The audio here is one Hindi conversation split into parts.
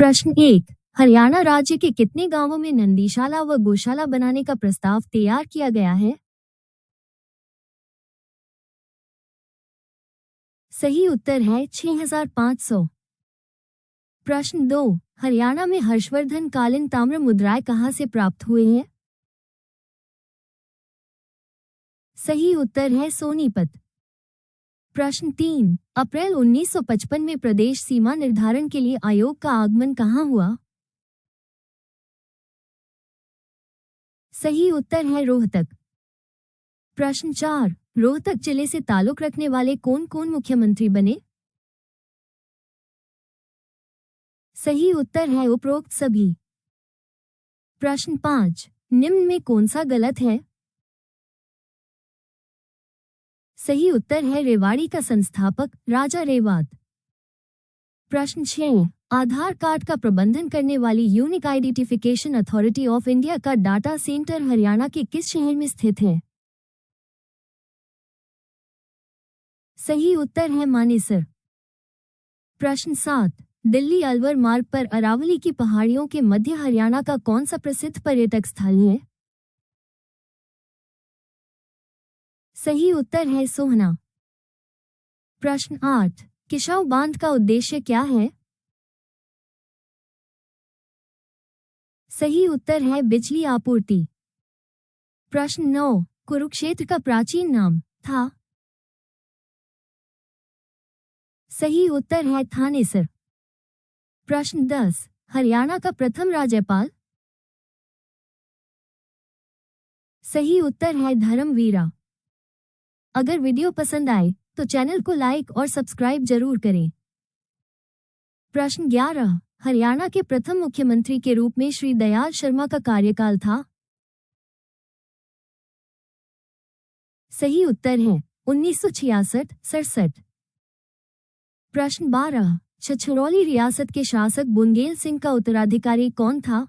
प्रश्न 1। हरियाणा राज्य के कितने गांवों में नंदीशाला व गौशाला बनाने का प्रस्ताव तैयार किया गया है? सही उत्तर है 6500। प्रश्न 2। हरियाणा में हर्षवर्धन कालीन ताम्र मुद्राएं कहाँ से प्राप्त हुए हैं? सही उत्तर है सोनीपत। प्रश्न 3। अप्रैल 1955 में प्रदेश सीमा निर्धारण के लिए आयोग का आगमन कहाँ हुआ? सही उत्तर है रोहतक। प्रश्न 4। रोहतक जिले से ताल्लुक रखने वाले कौन कौन मुख्यमंत्री बने? सही उत्तर है उपरोक्त सभी। प्रश्न 5। निम्न में कौन सा गलत है? सही उत्तर है रेवाड़ी का संस्थापक राजा रेवात। प्रश्न 6। आधार कार्ड का प्रबंधन करने वाली unique identification authority of India का डाटा सेंटर हरियाणा के किस शहर में स्थित है? सही उत्तर है मानेसर। प्रश्न 7। दिल्ली अलवर मार्ग पर अरावली की पहाड़ियों के मध्य हरियाणा का कौन सा प्रसिद्ध पर्यटक स्थल है? सही उत्तर है सोहना। प्रश्न 8। किशाऊ बांध का उद्देश्य क्या है? सही उत्तर है बिजली आपूर्ति। प्रश्न 9। कुरुक्षेत्र का प्राचीन नाम था? सही उत्तर है थानेसर। प्रश्न 10। हरियाणा का प्रथम राज्यपाल? सही उत्तर है धर्मवीरा। अगर वीडियो पसंद आए तो चैनल को लाइक और सब्सक्राइब जरूर करें। प्रश्न 11। हरियाणा के प्रथम मुख्यमंत्री के रूप में श्री दयाल शर्मा का कार्यकाल था? सही उत्तर है 1966-67। प्रश्न 12। छछरौली रियासत के शासक बुंगेल सिंह का उत्तराधिकारी कौन था?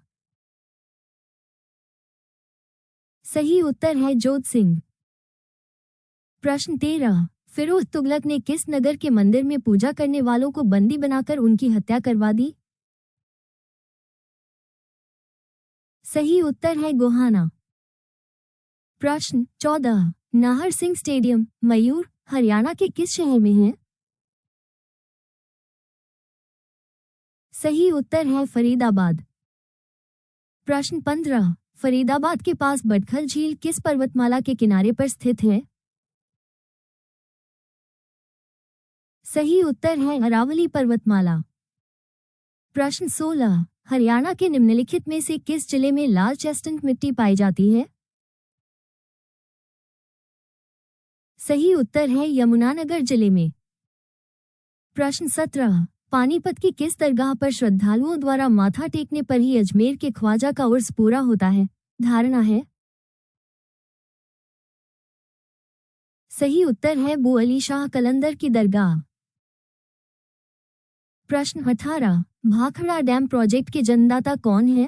सही उत्तर है जोध सिंह। प्रश्न 13। फिरोज तुगलक ने किस नगर के मंदिर में पूजा करने वालों को बंदी बनाकर उनकी हत्या करवा दी? सही उत्तर है गोहाना। प्रश्न 14। नाहर सिंह स्टेडियम मयूर हरियाणा के किस शहर में है? सही उत्तर है फरीदाबाद। प्रश्न 15। फरीदाबाद के पास बडखल झील किस पर्वतमाला के किनारे पर स्थित है? सही उत्तर है अरावली पर्वतमाला। प्रश्न 16। हरियाणा के निम्नलिखित में से किस जिले में लाल चेस्टनट मिट्टी पाई जाती है? सही उत्तर है यमुनानगर जिले में। प्रश्न 17। पानीपत की किस दरगाह पर श्रद्धालुओं द्वारा माथा टेकने पर ही अजमेर के ख्वाजा का उर्स पूरा होता है? धारणा है? सही उत्तर है बू अली शाह कलंदर की दरगाह। प्रश्न 18। भाखड़ा डैम प्रोजेक्ट के जन्मदाता कौन है?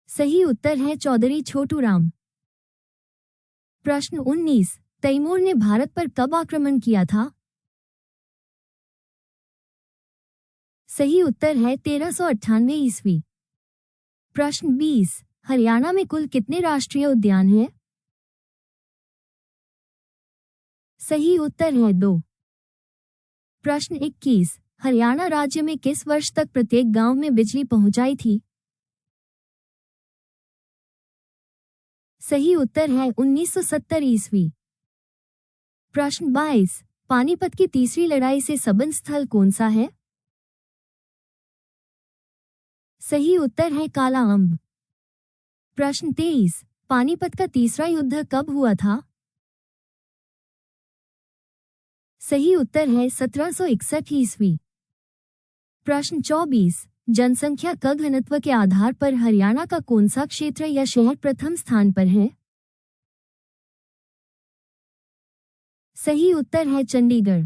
सही उत्तर है चौधरी छोटू राम। प्रश्न 19। तैमूर ने भारत पर कब आक्रमण किया था? सही उत्तर है 1398 ईस्वी। प्रश्न 20। हरियाणा में कुल कितने राष्ट्रीय उद्यान हैं? सही उत्तर है 2। प्रश्न 21। हरियाणा राज्य में किस वर्ष तक प्रत्येक गांव में बिजली पहुंचाई थी? सही उत्तर है 1970 ईस्वी। प्रश्न 22। पानीपत की तीसरी लड़ाई से संबंध स्थल कौन सा है? सही उत्तर है काला अम्ब। प्रश्न 23। पानीपत का तीसरा युद्ध कब हुआ था? सही उत्तर है 1761 ईस्वी। प्रश्न 24। जनसंख्या का घनत्व के आधार पर हरियाणा का कौन सा क्षेत्र या शहर प्रथम स्थान पर है? सही उत्तर है चंडीगढ़।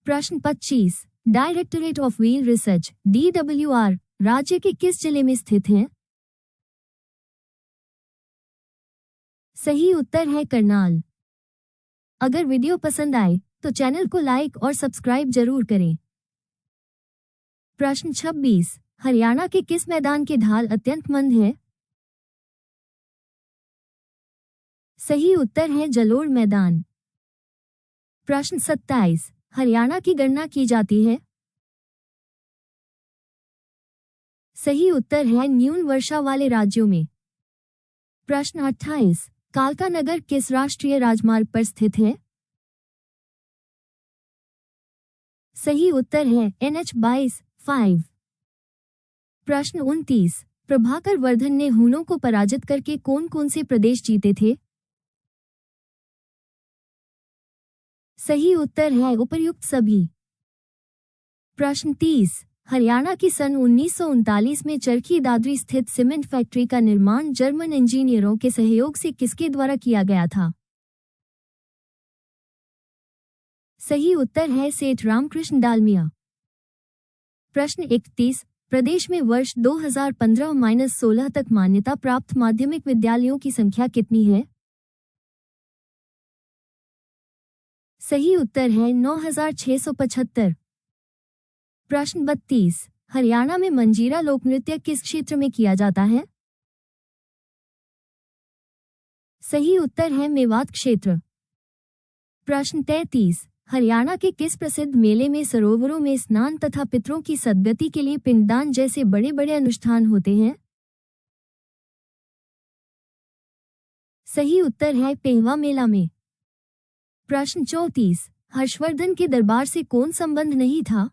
प्रश्न 25। Directorate of wheel research DWR राज्य के किस जिले में स्थित है? सही उत्तर है करनाल। अगर वीडियो पसंद आए तो चैनल को लाइक और सब्सक्राइब जरूर करें। प्रश्न 26, हरियाणा के किस मैदान की ढाल अत्यंत मंद है? सही उत्तर है जलोढ़ मैदान। प्रश्न 27, हरियाणा की गणना की जाती है? सही उत्तर है न्यून वर्षा वाले राज्यों में। प्रश्न 28, कालका नगर किस राष्ट्रीय राजमार्ग पर स्थित है? सही उत्तर है NH-22। प्रश्न 29, प्रभाकर वर्धन ने हूणों को पराजित करके कौन कौन से प्रदेश जीते थे? सही उत्तर है उपर्युक्त सभी। प्रश्न 30, हरियाणा की सन 1939 में चरखी दादरी स्थित सीमेंट फैक्ट्री का निर्माण जर्मन इंजीनियरों के सहयोग से किसके द्वारा किया गया था? सही उत्तर है सेठ रामकृष्ण डालमिया। प्रश्न 31, प्रदेश में वर्ष 2015-16 तक मान्यता प्राप्त माध्यमिक विद्यालयों की संख्या कितनी है? सही उत्तर है 9675। प्रश्न 32, हरियाणा में मंजीरा लोकनृत्य किस क्षेत्र में किया जाता है? सही उत्तर है मेवात क्षेत्र। प्रश्न 33, हरियाणा के किस प्रसिद्ध मेले में सरोवरों में स्नान तथा पितरों की सद्गति के लिए पिंडदान जैसे बड़े बड़े अनुष्ठान होते हैं? सही उत्तर है पेहवा मेला में। प्रश्न 34, हर्षवर्धन के दरबार से कौन संबंध नहीं था?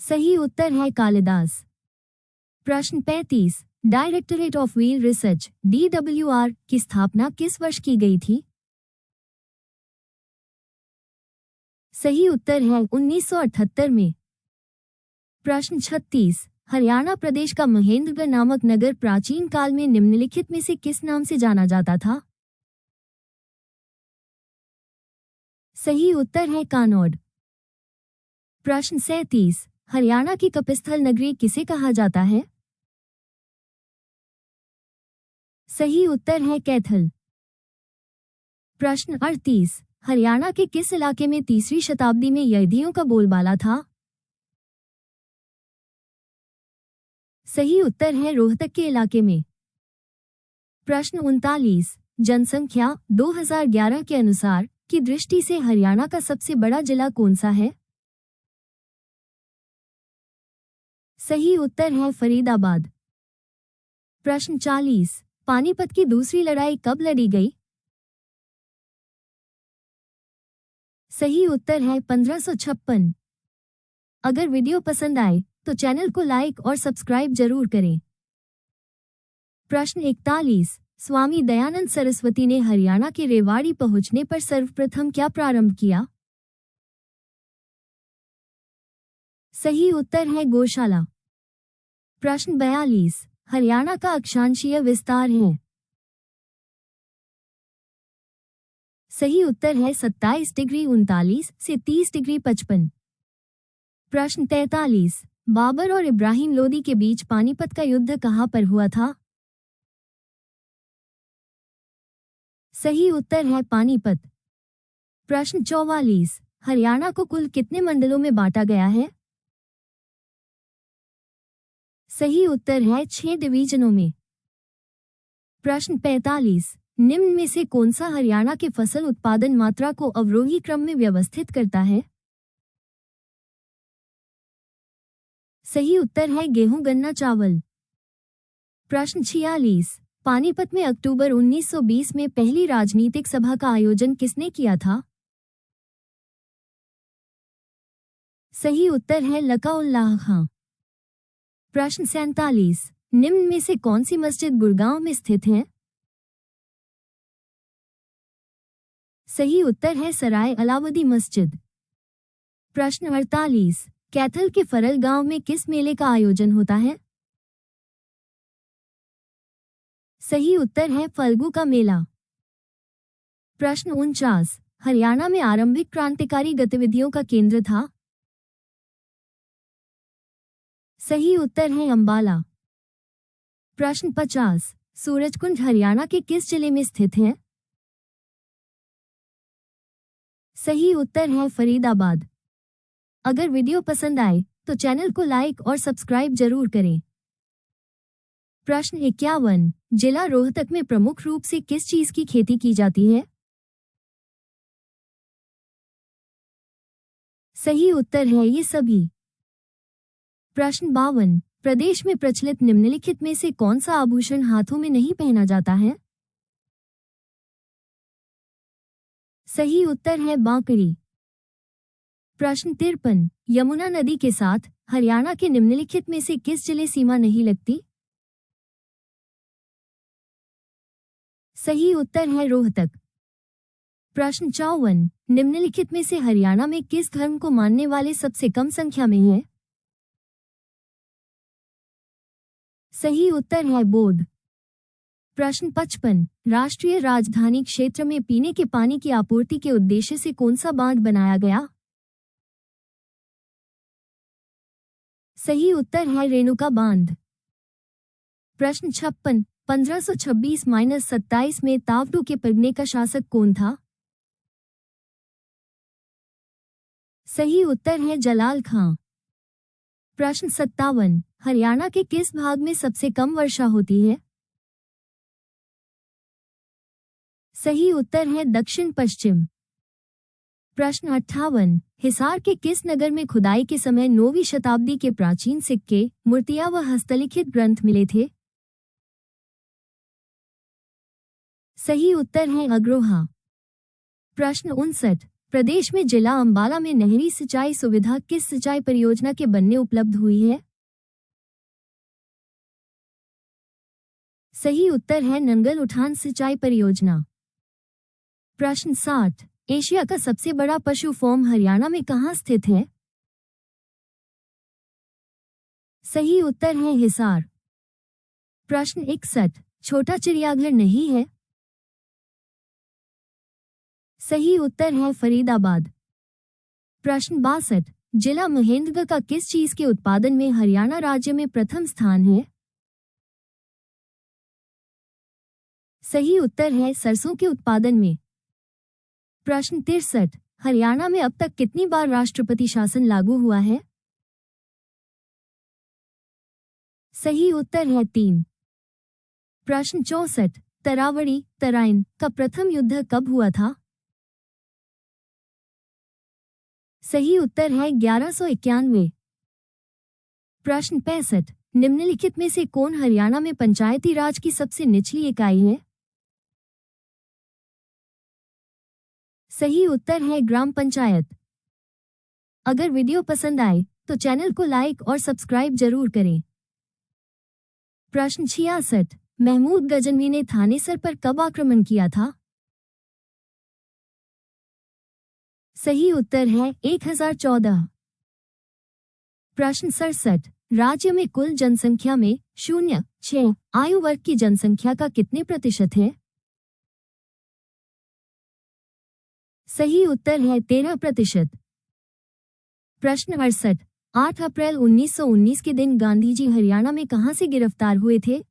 सही उत्तर है कालिदास। प्रश्न 35, directorate of wheel research DWR की स्थापना किस वर्ष की गई थी? सही उत्तर है 1978 में। प्रश्न 36, हरियाणा प्रदेश का महेंद्रगढ़ नामक नगर प्राचीन काल में निम्नलिखित में से किस नाम से जाना जाता था? सही उत्तर है कानौड। प्रश्न 37, हरियाणा की कपिस्थल नगरी किसे कहा जाता है? सही उत्तर है कैथल। प्रश्न 38, हरियाणा के किस इलाके में 3वीं शताब्दी में यैदियों का बोलबाला था? सही उत्तर है रोहतक के इलाके में। प्रश्न 39, जनसंख्या 2011 के अनुसार की दृष्टि से हरियाणा का सबसे बड़ा जिला कौन सा है? सही उत्तर है फरीदाबाद। प्रश्न 40, पानीपत की दूसरी लड़ाई कब लड़ी गई? सही उत्तर है 1556। अगर वीडियो पसंद आए तो चैनल को लाइक और सब्सक्राइब जरूर करें। प्रश्न 41, स्वामी दयानंद सरस्वती ने हरियाणा के रेवाड़ी पहुंचने पर सर्वप्रथम क्या प्रारंभ किया? सही उत्तर है गौशाला। प्रश्न 42, हरियाणा का अक्षांशीय विस्तार है? सही उत्तर है 27 डिग्री 39 से 30 डिग्री 55। प्रश्न 43, बाबर और इब्राहिम लोदी के बीच पानीपत का युद्ध कहां पर हुआ था? सही उत्तर है पानीपत। प्रश्न 44, हरियाणा को कुल कितने मंडलों में बांटा गया है? सही उत्तर है 6 डिवीजनों में। प्रश्न 45, निम्न में से कौन सा हरियाणा के फसल उत्पादन मात्रा को अवरोही क्रम में व्यवस्थित करता है? सही उत्तर है गेहूं गन्ना चावल। प्रश्न 46, पानीपत में अक्टूबर 1920 में पहली राजनीतिक सभा का आयोजन किसने किया था? सही उत्तर है लकाउल्लाह खां। प्रश्न 47, निम्न में से कौन सी मस्जिद गुड़गांव में स्थित है? सही उत्तर है सराय अलावदी मस्जिद। प्रश्न 48, कैथल के फरल गांव में किस मेले का आयोजन होता है? सही उत्तर है फल्गु का मेला। प्रश्न 49, हरियाणा में आरंभिक क्रांतिकारी गतिविधियों का केंद्र था? सही उत्तर है अंबाला। प्रश्न 50, सूरजकुंड हरियाणा के किस जिले में स्थित है? सही उत्तर है फरीदाबाद। अगर वीडियो पसंद आए तो चैनल को लाइक और सब्सक्राइब जरूर करें। प्रश्न 51, जिला रोहतक में प्रमुख रूप से किस चीज की खेती की जाती है? सही उत्तर है ये सभी। प्रश्न 52, प्रदेश में प्रचलित निम्नलिखित में से कौन सा आभूषण हाथों में नहीं पहना जाता है? सही उत्तर है बांकड़ी। प्रश्न 53, यमुना नदी के साथ हरियाणा के निम्नलिखित में से किस जिले सीमा नहीं लगती? सही उत्तर है रोहतक। प्रश्न 54, निम्नलिखित में से हरियाणा में किस धर्म को मानने वाले सबसे कम संख्या में है? सही उत्तर है बौद्ध। प्रश्न 55, राष्ट्रीय राजधानी क्षेत्र में पीने के पानी की आपूर्ति के उद्देश्य से कौन सा बांध बनाया गया? सही उत्तर है रेणुका बांध। प्रश्न 56, 1526-27 में तावडू के पगने का शासक कौन था? सही उत्तर है जलाल खां। प्रश्न 57, हरियाणा के किस भाग में सबसे कम वर्षा होती है? सही उत्तर है दक्षिण पश्चिम। प्रश्न 58, हिसार के किस नगर में खुदाई के समय 9वीं शताब्दी के प्राचीन सिक्के, मूर्तियां व हस्तलिखित ग्रंथ मिले थे? सही उत्तर है अग्रोहा। प्रश्न 59, प्रदेश में जिला अंबाला में नहरी सिंचाई सुविधा किस सिंचाई परियोजना के बनने उपलब्ध हुई है? सही उत्तर है नंगल उठान सिंचाई परियोजना। प्रश्न 60, एशिया का सबसे बड़ा पशु फॉर्म हरियाणा में कहाँ स्थित है? सही उत्तर है हिसार। प्रश्न 61, छोटा चिड़ियाघर नहीं है? सही उत्तर है फरीदाबाद। प्रश्न 62, जिला महेंद्रगढ़ का किस चीज के उत्पादन में हरियाणा राज्य में प्रथम स्थान है? सही उत्तर है सरसों के उत्पादन में। प्रश्न 63, हरियाणा में अब तक कितनी बार राष्ट्रपति शासन लागू हुआ है? सही उत्तर है 3। प्रश्न 64, तरावड़ी तराइन का प्रथम युद्ध कब हुआ था? सही उत्तर है 1191। प्रश्न 65, निम्नलिखित में से कौन हरियाणा में पंचायती राज की सबसे निचली इकाई है? सही उत्तर है ग्राम पंचायत। अगर वीडियो पसंद आए तो चैनल को लाइक और सब्सक्राइब जरूर करें। प्रश्न 66, महमूद गजनवी ने थानेसर पर कब आक्रमण किया था? सही उत्तर है 1014। प्रश्न 67, राज्य में कुल जनसंख्या में 0-6 आयु वर्ग की जनसंख्या का कितने प्रतिशत है? सही उत्तर है 13%। प्रश्न 68, 8 अप्रैल 1919 के दिन गांधी जी हरियाणा में कहां से गिरफ्तार हुए थे?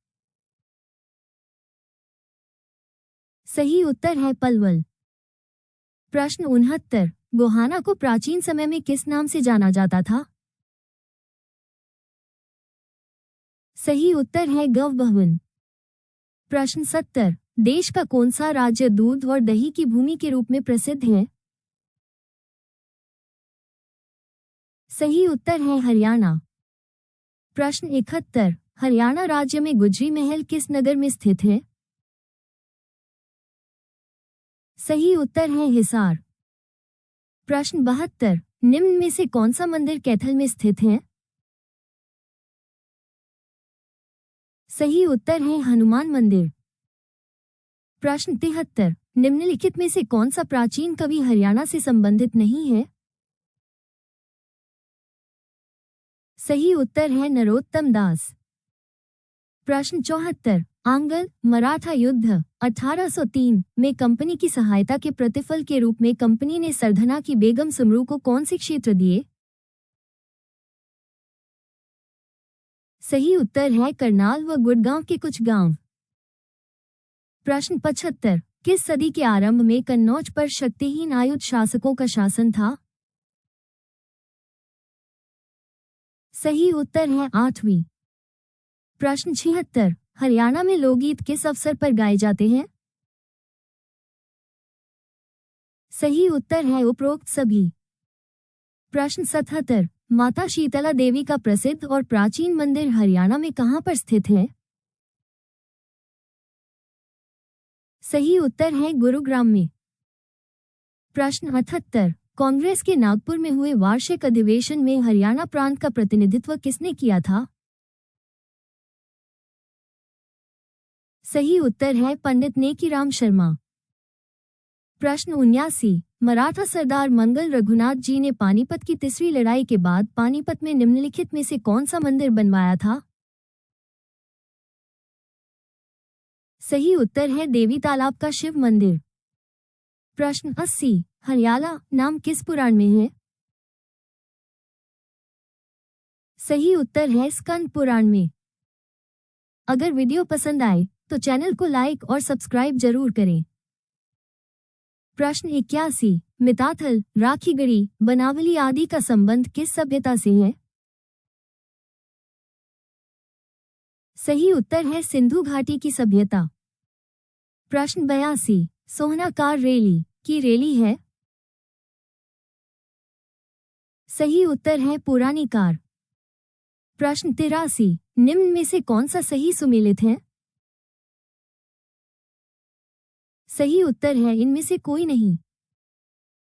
सही उत्तर है पलवल। प्रश्न 69, गोहाना को प्राचीन समय में किस नाम से जाना जाता था? सही उत्तर है गव भवन। प्रश्न 70, देश का कौन सा राज्य दूध और दही की भूमि के रूप में प्रसिद्ध है? सही उत्तर है हरियाणा। प्रश्न 71, हरियाणा राज्य में गुजरी महल किस नगर में स्थित है? सही उत्तर है हिसार। प्रश्न 72, निम्न में से कौन सा मंदिर कैथल में स्थित है? सही उत्तर है हनुमान मंदिर। प्रश्न 73, निम्नलिखित में से कौन सा प्राचीन कवि हरियाणा से संबंधित नहीं है? सही उत्तर है नरोत्तम दास। प्रश्न 74, आंगल मराठा युद्ध 1803 में कंपनी की सहायता के प्रतिफल के रूप में कंपनी ने सरधना की बेगम समरू को कौन से क्षेत्र दिए? सही उत्तर है करनाल व गुड़गांव के कुछ गांव। प्रश्न 75, किस सदी के आरंभ में कन्नौज पर शक्तिहीन आयुध शासकों का शासन था? सही उत्तर है 8वीं। प्रश्न 76, हरियाणा में लोकगीत किस अवसर पर गाए जाते हैं? सही उत्तर है उपरोक्त सभी। प्रश्न 77, माता शीतला देवी का प्रसिद्ध और प्राचीन मंदिर हरियाणा में कहां पर स्थित है? सही उत्तर है गुरुग्राम में। प्रश्न 78, कांग्रेस के नागपुर में हुए वार्षिक अधिवेशन में हरियाणा प्रांत का प्रतिनिधित्व किसने किया था? सही उत्तर है पंडित नेकीराम शर्मा। प्रश्न 79, मराठा सरदार मंगल रघुनाथ जी ने पानीपत की तीसरी लड़ाई के बाद पानीपत में निम्नलिखित में से कौन सा मंदिर बनवाया था? सही उत्तर है देवी तालाब का शिव मंदिर। प्रश्न 80, हरियाला नाम किस पुराण में है? सही उत्तर है स्कंद पुराण में। अगर वीडियो पसंद आए तो चैनल को लाइक और सब्सक्राइब जरूर करें। प्रश्न 81, मिताथल, राखीगढ़ी, बनावली आदि का संबंध किस सभ्यता से है? सही उत्तर है सिंधु घाटी की सभ्यता। प्रश्न 82, सोहनाकार रेली की रेली है? सही उत्तर है पुरानी कार। प्रश्न 83, निम्न में से कौन सा सही सुमेलित है? सही उत्तर है इनमें से कोई नहीं।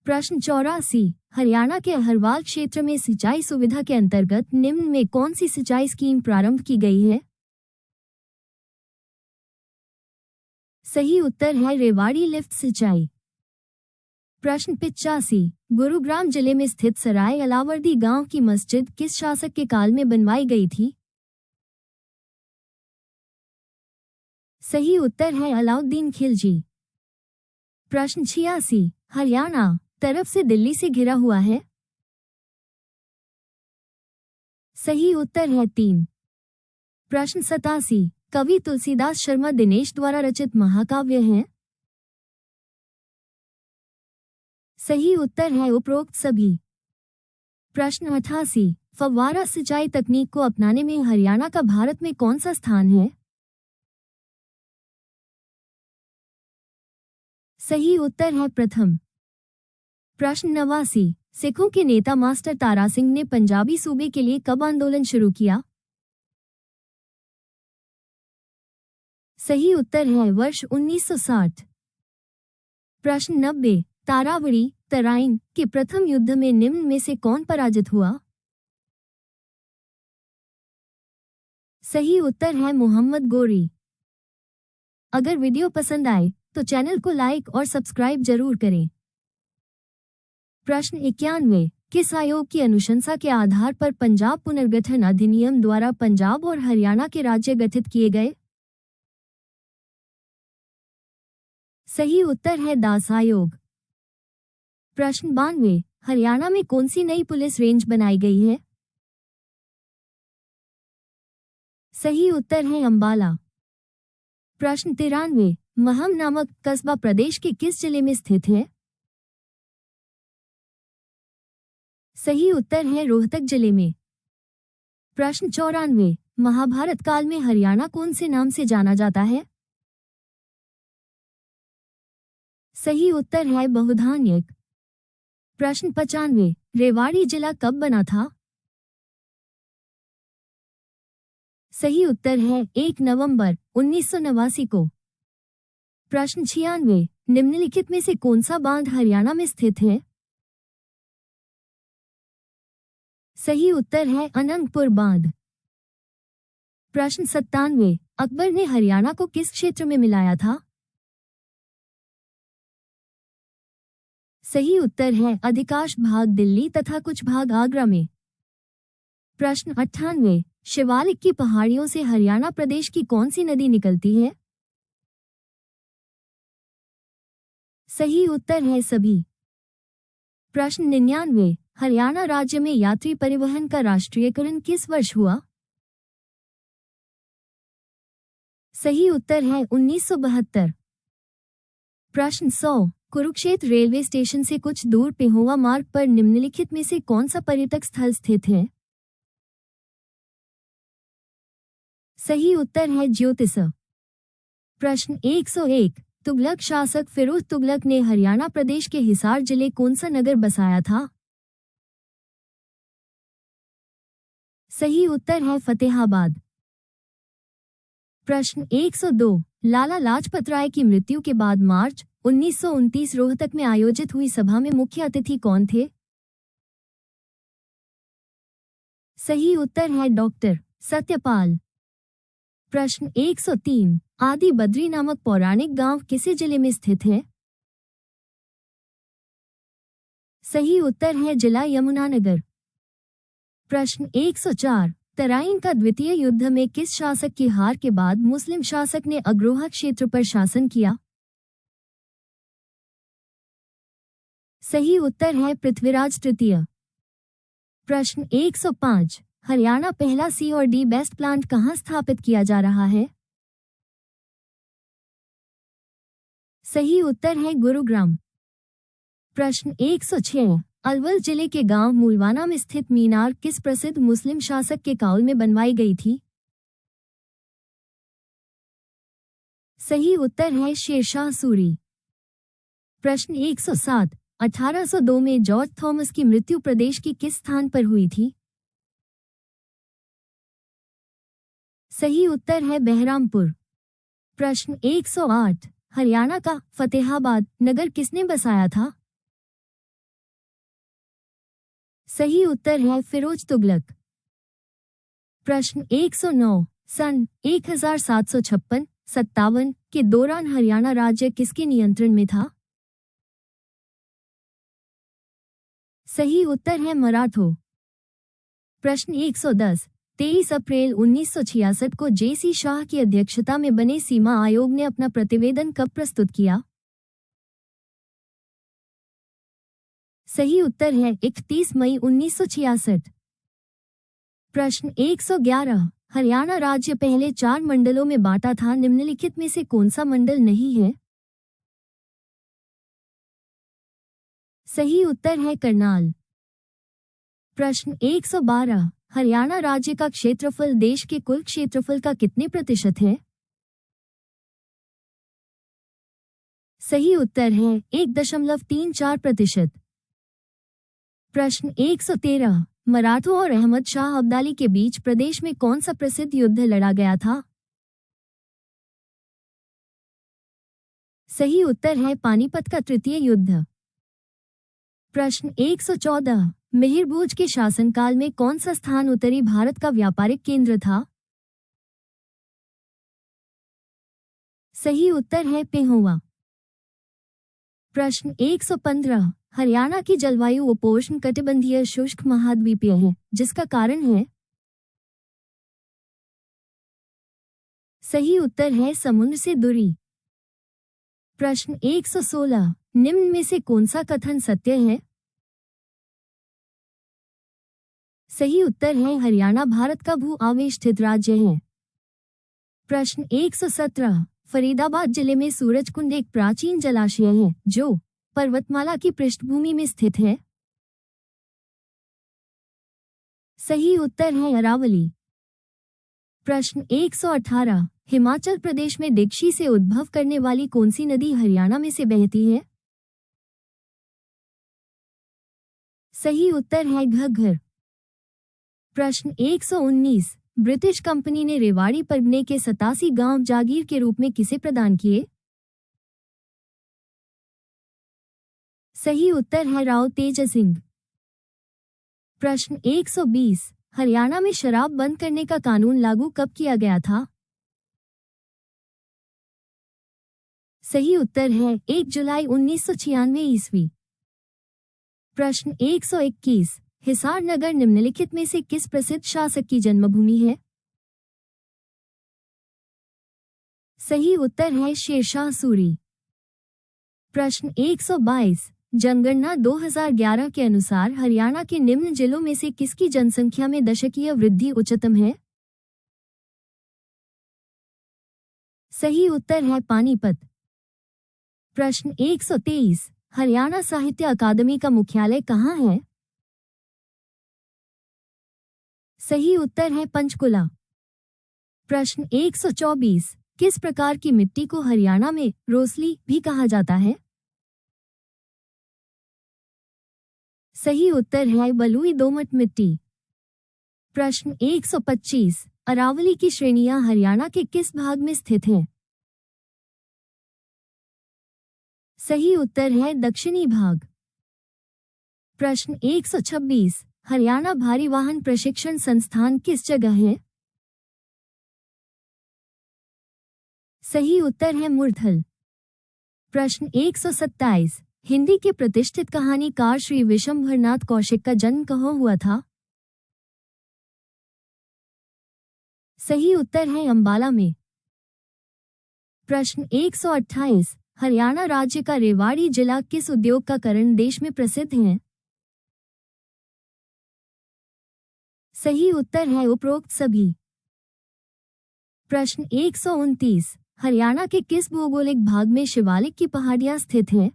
प्रश्न 84, हरियाणा के अहरवाल क्षेत्र में सिंचाई सुविधा के अंतर्गत निम्न में कौन सी सिंचाई स्कीम प्रारंभ की गई है? सही उत्तर है रेवाड़ी लिफ्ट सिंचाई। प्रश्न 85, गुरुग्राम जिले में स्थित सराय अलावर्दी गांव की मस्जिद किस शासक के काल में बनवाई गई थी? सही उत्तर है अलाउद्दीन खिलजी। प्रश्न 86, हरियाणा तरफ से दिल्ली से घिरा हुआ है? सही उत्तर है 3। प्रश्न 87, कवि तुलसीदास शर्मा दिनेश द्वारा रचित महाकाव्य है? सही उत्तर है उपरोक्त सभी। प्रश्न 88, फव्वारा सिंचाई तकनीक को अपनाने में हरियाणा का भारत में कौन सा स्थान है? सही उत्तर है प्रथम। प्रश्न 89, सिखों के नेता मास्टर तारा सिंह ने पंजाबी सूबे के लिए कब आंदोलन शुरू किया? सही उत्तर है वर्ष 1960। प्रश्न 90, तारावड़ी तराइन के प्रथम युद्ध में निम्न में से कौन पराजित हुआ? सही उत्तर है मोहम्मद गोरी। अगर वीडियो पसंद आए तो चैनल को लाइक और सब्सक्राइब जरूर करें। प्रश्न 91, किस आयोग की अनुशंसा के आधार पर पंजाब पुनर्गठन अधिनियम द्वारा पंजाब और हरियाणा के राज्य गठित किए गए? सही उत्तर है दास आयोग। प्रश्न 92, हरियाणा में कौन सी नई पुलिस रेंज बनाई गई है? सही उत्तर है अंबाला। प्रश्न 93, महम नामक कस्बा प्रदेश के किस जिले में स्थित है? सही उत्तर है रोहतक जिले में। प्रश्न 94, महाभारत काल में हरियाणा कौन से नाम से जाना जाता है? सही उत्तर है बहुधान्यक। प्रश्न 95, रेवाड़ी जिला कब बना था? सही उत्तर है 1 नवंबर 1989 को। प्रश्न 96, निम्नलिखित में से कौन सा बांध हरियाणा में स्थित है? सही उत्तर है अनंतपुर बांध। प्रश्न 97, अकबर ने हरियाणा को किस क्षेत्र में मिलाया था? सही उत्तर है अधिकांश भाग दिल्ली तथा कुछ भाग आगरा में। प्रश्न 98, शिवालिक की पहाड़ियों से हरियाणा प्रदेश की कौन सी नदी निकलती है? सही उत्तर है सभी। प्रश्न 99, हरियाणा राज्य में यात्री परिवहन का राष्ट्रीयकरण किस वर्ष हुआ? सही उत्तर है 1972। प्रश्न 100, कुरुक्षेत्र रेलवे स्टेशन से कुछ दूर पेहोवा मार्ग पर निम्नलिखित में से कौन सा पर्यटक स्थल स्थित है? सही उत्तर है ज्योतिष। प्रश्न 101, तुगलक शासक फिरोज तुगलक ने हरियाणा प्रदेश के हिसार जिले कौन सा नगर बसाया था? सही उत्तर है फतेहाबाद। प्रश्न 102, लाला लाजपत राय की मृत्यु के बाद मार्च 1929 रोहतक में आयोजित हुई सभा में मुख्य अतिथि कौन थे? सही उत्तर है डॉक्टर सत्यपाल। प्रश्न 103, आदि बद्री नामक पौराणिक गांव किस जिले में स्थित है? सही उत्तर है जिला यमुनानगर। प्रश्न 104, तराइन का द्वितीय युद्ध में किस शासक की हार के बाद मुस्लिम शासक ने अग्रोहा क्षेत्र पर शासन किया? सही उत्तर है पृथ्वीराज तृतीय। प्रश्न 105, हरियाणा पहला सी और डी बेस्ट प्लांट कहाँ स्थापित किया जा रहा है? सही उत्तर है गुरुग्राम। प्रश्न 106, अलवर जिले के गांव मूलवाना में स्थित मीनार किस प्रसिद्ध मुस्लिम शासक के काल में बनवाई गई थी? सही उत्तर है शेरशाह सूरी। प्रश्न 107, 1802 में जॉर्ज थॉमस की मृत्यु प्रदेश की किस स्थान पर हुई थी? सही उत्तर है बहरामपुर। प्रश्न 108, हरियाणा का फतेहाबाद नगर किसने बसाया था? सही उत्तर है फिरोज तुगलक। प्रश्न 109, सन 1756-57 के दौरान हरियाणा राज्य किसके नियंत्रण में था? सही उत्तर है मराठों। प्रश्न 110, 23 अप्रैल 1966 को जेसी शाह की अध्यक्षता में बने सीमा आयोग ने अपना प्रतिवेदन कब प्रस्तुत किया? सही उत्तर है 31 मई 1966। प्रश्न 111, हरियाणा राज्य पहले 4 मंडलों में बांटा था, निम्नलिखित में से कौन सा मंडल नहीं है? सही उत्तर है करनाल। प्रश्न 112, हरियाणा राज्य का क्षेत्रफल देश के कुल क्षेत्रफल का कितने प्रतिशत है? सही उत्तर है 1.34%। प्रश्न 113, मराठों और अहमद शाह अब्दाली के बीच प्रदेश में कौन सा प्रसिद्ध युद्ध लड़ा गया था? सही उत्तर है पानीपत का तृतीय युद्ध। प्रश्न 114, मिहिर भोज के शासनकाल में कौन सा स्थान उत्तरी भारत का व्यापारिक केंद्र था? सही उत्तर है पेहोवा। प्रश्न 115, हरियाणा की जलवायु उपोष्ण कटिबंधीय शुष्क महाद्वीपीय है, जिसका कारण है? सही उत्तर है समुद्र से दूरी। प्रश्न 116, निम्न में से कौन सा कथन सत्य है? सही उत्तर है हरियाणा भारत का भू आवेष्टित राज्य है। प्रश्न 117, फरीदाबाद जिले में सूरजकुंड एक प्राचीन जलाशय है जो पर्वतमाला की पृष्ठभूमि में स्थित है। सही उत्तर है अरावली। प्रश्न 118, हिमाचल प्रदेश में दीक्षी से उद्भव करने वाली कौन सी नदी हरियाणा में से बहती है? सही उत्तर है घग्गर। प्रश्न 119, ब्रिटिश कंपनी ने रेवाड़ी परगने के 87 गांव जागीर के रूप में किसे प्रदान किए? सही उत्तर है राव तेज सिंह। प्रश्न 120, हरियाणा में शराब बंद करने का कानून लागू कब किया गया था? सही उत्तर है 1 जुलाई 1996 ईस्वी। प्रश्न 121, हिसार नगर निम्नलिखित में से किस प्रसिद्ध शासक की जन्मभूमि है? सही उत्तर है शेरशाह सूरी। प्रश्न 122, जनगणना 2011 के अनुसार हरियाणा के निम्न जिलों में से किसकी जनसंख्या में दशकीय वृद्धि उच्चतम है? सही उत्तर है पानीपत। प्रश्न 123, हरियाणा साहित्य अकादमी का मुख्यालय कहाँ है? सही उत्तर है पंचकुला। प्रश्न 124, किस प्रकार की मिट्टी को हरियाणा में रोसली भी कहा जाता है? सही उत्तर है बलुई दोमट मिट्टी। प्रश्न 125, अरावली की श्रेणियां हरियाणा के किस भाग में स्थित हैं? सही उत्तर है दक्षिणी भाग। प्रश्न 126, हरियाणा भारी वाहन प्रशिक्षण संस्थान किस जगह है? सही उत्तर है मुरथल। प्रश्न 127, हिंदी के प्रतिष्ठित कहानीकार श्री विशंभरनाथ कौशिक का जन्म कहाँ हुआ था? सही उत्तर है अंबाला में। प्रश्न 128, हरियाणा राज्य का रेवाड़ी जिला किस उद्योग का कारण देश में प्रसिद्ध है? सही उत्तर है उपरोक्त सभी। प्रश्न 129, हरियाणा के किस भौगोलिक भाग में शिवालिक की पहाड़ियां स्थित हैं?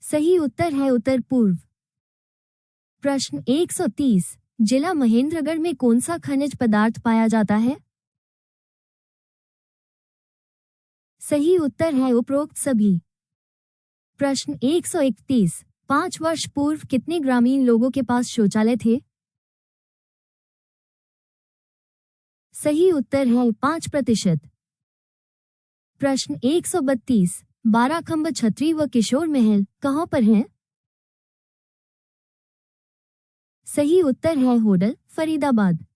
सही उत्तर है उत्तर पूर्व। प्रश्न 130, जिला महेंद्रगढ़ में कौन सा खनिज पदार्थ पाया जाता है? सही उत्तर है उपरोक्त सभी। प्रश्न 131, 5 वर्ष पूर्व कितने ग्रामीण लोगों के पास शौचालय थे? सही उत्तर है 5%। प्रश्न 132, बाराखंब छतरी व किशोर महल कहाँ पर हैं? सही उत्तर है होडल, फरीदाबाद।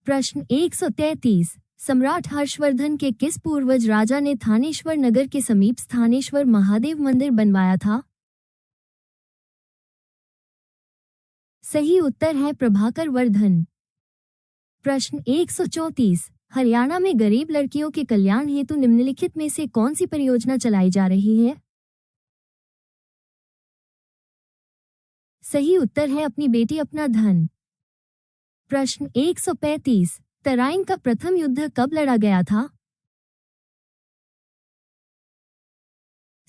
प्रश्न 133, सम्राट हर्षवर्धन के किस पूर्वज राजा ने थानेश्वर नगर के समीप स्थानेश्वर महादेव मंदिर बनवाया था? सही उत्तर है प्रभाकर वर्धन। प्रश्न 134, हरियाणा में गरीब लड़कियों के कल्याण हेतु निम्नलिखित में से कौन सी परियोजना चलाई जा रही है? सही उत्तर है अपनी बेटी अपना धन। प्रश्न 135, तराइन का प्रथम युद्ध कब लड़ा गया था?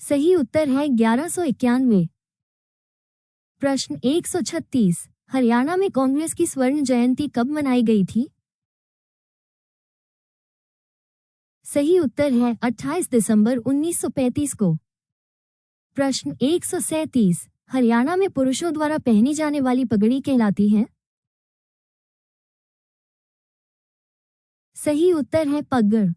सही उत्तर है 1191। प्रश्न 136, हरियाणा में कांग्रेस की स्वर्ण जयंती कब मनाई गई थी? सही उत्तर है 28 दिसंबर 1935 को। प्रश्न 137, हरियाणा में पुरुषों द्वारा पहनी जाने वाली पगड़ी कहलाती है? सही उत्तर है पगड़।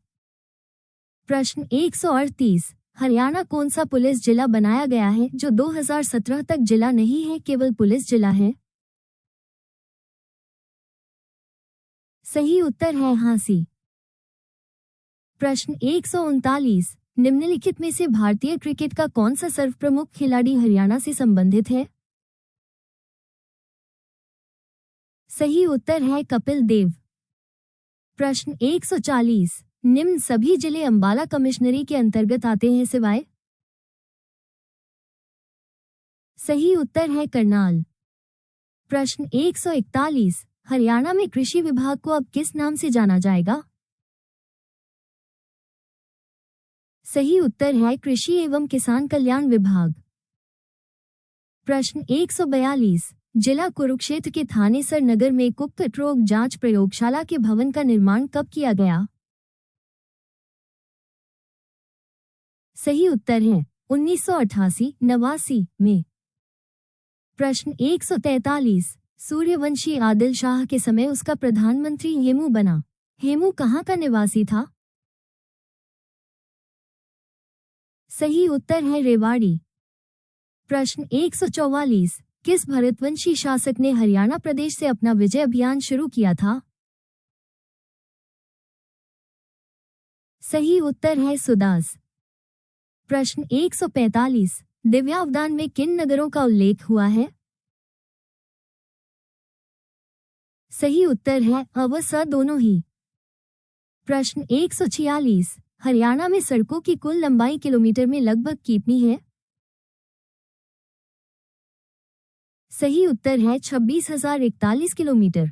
प्रश्न 138, हरियाणा कौन सा पुलिस जिला बनाया गया है जो 2017 तक जिला नहीं है केवल पुलिस जिला है? सही उत्तर है हांसी। प्रश्न 139, निम्नलिखित में से भारतीय क्रिकेट का कौन सा सर्वप्रमुख खिलाड़ी हरियाणा से संबंधित है? सही उत्तर है कपिल देव। प्रश्न 140, निम्न सभी जिले अंबाला कमिश्नरी के अंतर्गत आते हैं सिवाय? सही उत्तर है करनाल। प्रश्न 141, हरियाणा में कृषि विभाग को अब किस नाम से जाना जाएगा? सही उत्तर है कृषि एवं किसान कल्याण विभाग। प्रश्न 142, जिला कुरुक्षेत्र के थानेसर नगर में कुक्कुट रोग जांच प्रयोगशाला के भवन का निर्माण कब किया गया? सही उत्तर है 1988-89 में। प्रश्न 143, सूर्यवंशी आदिल शाह के समय उसका प्रधानमंत्री हेमू बना। हेमू कहाँ का निवासी था? सही उत्तर है रेवाड़ी। प्रश्न 144, किस भरतवंशी शासक ने हरियाणा प्रदेश से अपना विजय अभियान शुरू किया था? सही उत्तर है सुदास। प्रश्न 145, दिव्यावदान में किन नगरों का उल्लेख हुआ है? सही उत्तर है अ व स दोनों ही। प्रश्न 146, हरियाणा में सड़कों की कुल लंबाई किलोमीटर में लगभग कितनी है? सही उत्तर है 26,041 किलोमीटर।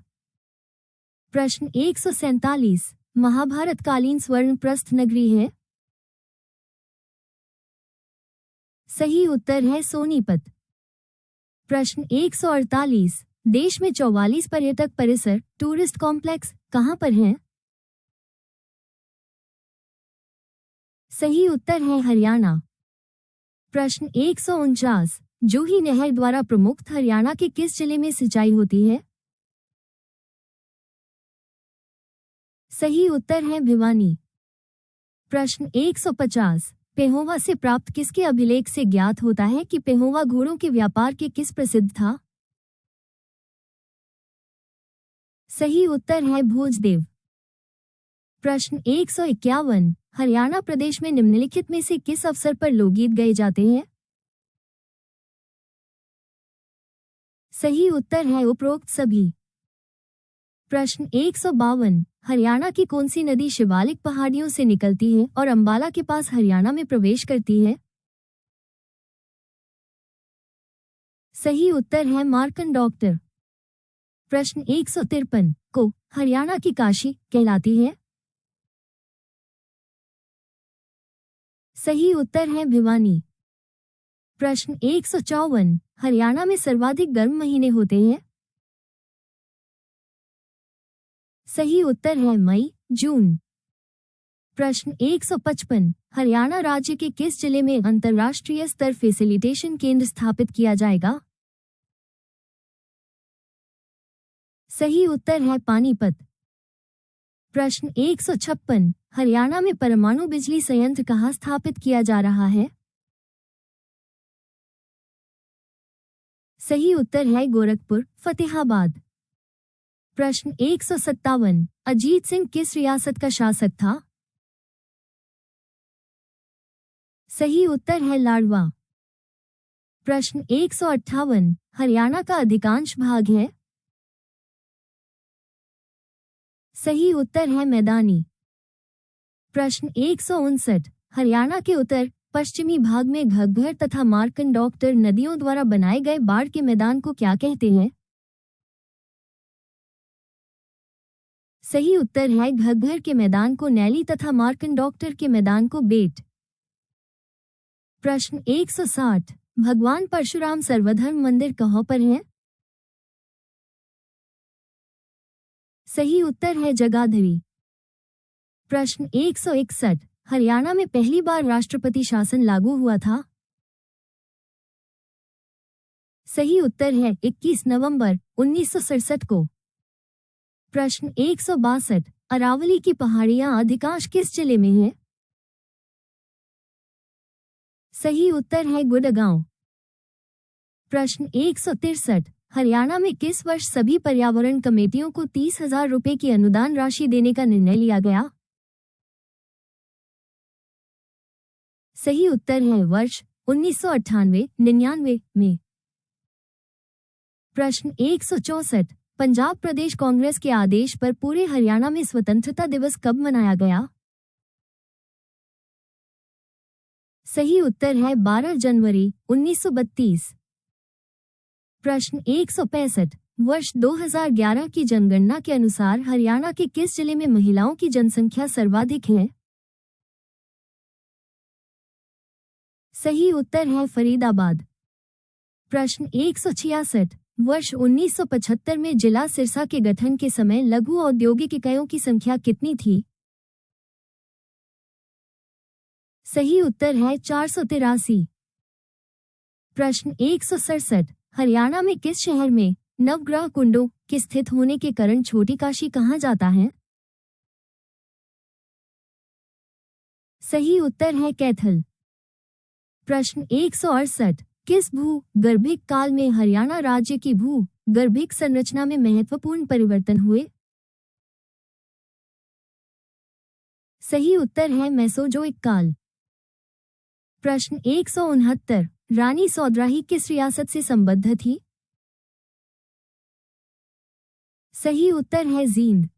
प्रश्न 147, महाभारत कालीन स्वर्ण प्रस्थ नगरी है? सही उत्तर है सोनीपत। प्रश्न 148, देश में 44 पर्यटक परिसर टूरिस्ट कॉम्प्लेक्स कहां पर हैं? सही उत्तर है हरियाणा। प्रश्न 149, जूही नहर द्वारा प्रमुख हरियाणा के किस जिले में सिंचाई होती है? सही उत्तर है भिवानी। प्रश्न 150, पेहोवा से प्राप्त किसके अभिलेख से ज्ञात होता है कि पेहोवा घोड़ों के व्यापार के किस प्रसिद्ध था? सही उत्तर है भोजदेव। प्रश्न 151, हरियाणा प्रदेश में निम्नलिखित में से किस अवसर पर लोकगीत गाए जाते हैं? सही उत्तर है उपरोक्त सभी। प्रश्न 152, हरियाणा की कौन सी नदी शिवालिक पहाड़ियों से निकलती है और अंबाला के पास हरियाणा में प्रवेश करती है? सही उत्तर है मार्कंडोक्टर। प्रश्न 153, को हरियाणा की काशी कहलाती है? सही उत्तर है भिवानी। प्रश्न 154, हरियाणा में सर्वाधिक गर्म महीने होते हैं? सही उत्तर है मई जून। प्रश्न 155, हरियाणा राज्य के किस जिले में अंतर्राष्ट्रीय स्तर फैसिलिटेशन केंद्र स्थापित किया जाएगा? सही उत्तर है पानीपत। प्रश्न 156, हरियाणा में परमाणु बिजली संयंत्र कहाँ स्थापित किया जा रहा है? सही उत्तर है गोरखपुर फतेहाबाद। प्रश्न 157, अजीत सिंह किस रियासत का शासक था? सही उत्तर है लाडवा। प्रश्न 158, हरियाणा का अधिकांश भाग है? सही उत्तर है मैदानी। प्रश्न 159, हरियाणा के उत्तर पश्चिमी भाग में घग्गर तथा मार्कंडोक्टर नदियों द्वारा बनाए गए बाढ़ के मैदान को क्या कहते हैं? सही उत्तर है घग्गर के मैदान को नैली तथा मार्कंडोक्टर के मैदान को बेट। प्रश्न 160, भगवान परशुराम सर्वधर्म मंदिर कहाँ पर है? सही उत्तर है जगाधरी। प्रश्न 161, हरियाणा में पहली बार राष्ट्रपति शासन लागू हुआ था? सही उत्तर है 21 नवंबर 1967 को। प्रश्न 162, अरावली की पहाड़ियां अधिकांश किस जिले में हैं? सही उत्तर है गुड़गांव। प्रश्न 163, हरियाणा में किस वर्ष सभी पर्यावरण कमेटियों को 30,000 रुपए की अनुदान राशि देने का निर्णय लिया गया? सही उत्तर है वर्ष 1998-99 में। प्रश्न 164, पंजाब प्रदेश कांग्रेस के आदेश पर पूरे हरियाणा में स्वतंत्रता दिवस कब मनाया गया? सही उत्तर है 12 जनवरी 1932। प्रश्न 165, वर्ष 2011 की जनगणना के अनुसार हरियाणा के किस जिले में महिलाओं की जनसंख्या सर्वाधिक है? सही उत्तर है फरीदाबाद। प्रश्न 166, वर्ष 1975 में जिला सिरसा के गठन के समय लघु औद्योगिक इकाइयों की संख्या कितनी थी? सही उत्तर है 483। प्रश्न 167, हरियाणा में किस शहर में नवग्रह कुंडों के स्थित होने के कारण छोटी काशी कहा जाता है? सही उत्तर है कैथल। प्रश्न 168, किस भू गर्भिक काल में हरियाणा राज्य की भू गर्भिक संरचना में महत्वपूर्ण परिवर्तन हुए? सही उत्तर है मेसोजोइक काल। प्रश्न 169, रानी सौदराही किस रियासत से संबद्ध थी? सही उत्तर है जींद।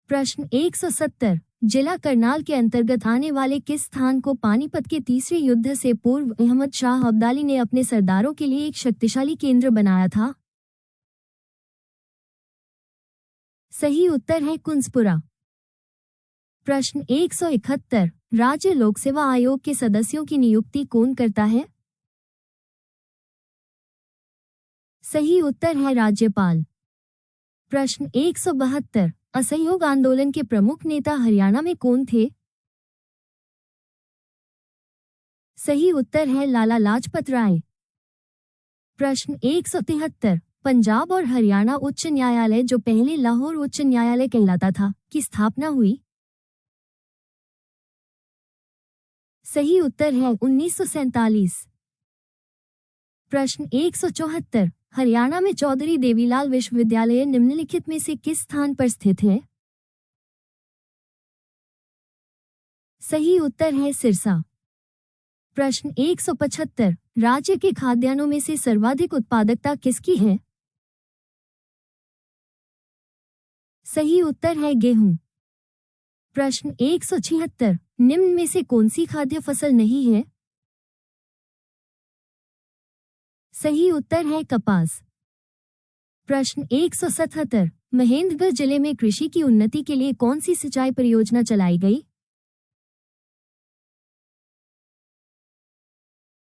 प्रश्न 170, जिला करनाल के अंतर्गत आने वाले किस स्थान को पानीपत के तीसरे युद्ध से पूर्व अहमद शाह अब्दाली ने अपने सरदारों के लिए एक शक्तिशाली केंद्र बनाया था? सही उत्तर है कुंसपुरा। प्रश्न 171, राज्य लोक सेवा आयोग के सदस्यों की नियुक्ति कौन करता है? सही उत्तर है राज्यपाल। प्रश्न 172, असहयोग आंदोलन के प्रमुख नेता हरियाणा में कौन थे? सही उत्तर है लाला लाजपत राय। प्रश्न 173, पंजाब और हरियाणा उच्च न्यायालय, जो पहले लाहौर उच्च न्यायालय कहलाता था, की स्थापना हुई? सही उत्तर है 1947। प्रश्न 174, हरियाणा में चौधरी देवीलाल विश्वविद्यालय निम्नलिखित में से किस स्थान पर स्थित है? सही उत्तर है सिरसा। प्रश्न 175, राज्य के खाद्यान्नों में से सर्वाधिक उत्पादकता किसकी है? सही उत्तर है गेहूं। प्रश्न 176, निम्न में से कौन सी खाद्य फसल नहीं है? सही उत्तर है कपास। प्रश्न 177, महेंद्रगढ़ जिले में कृषि की उन्नति के लिए कौन सी सिंचाई परियोजना चलाई गई?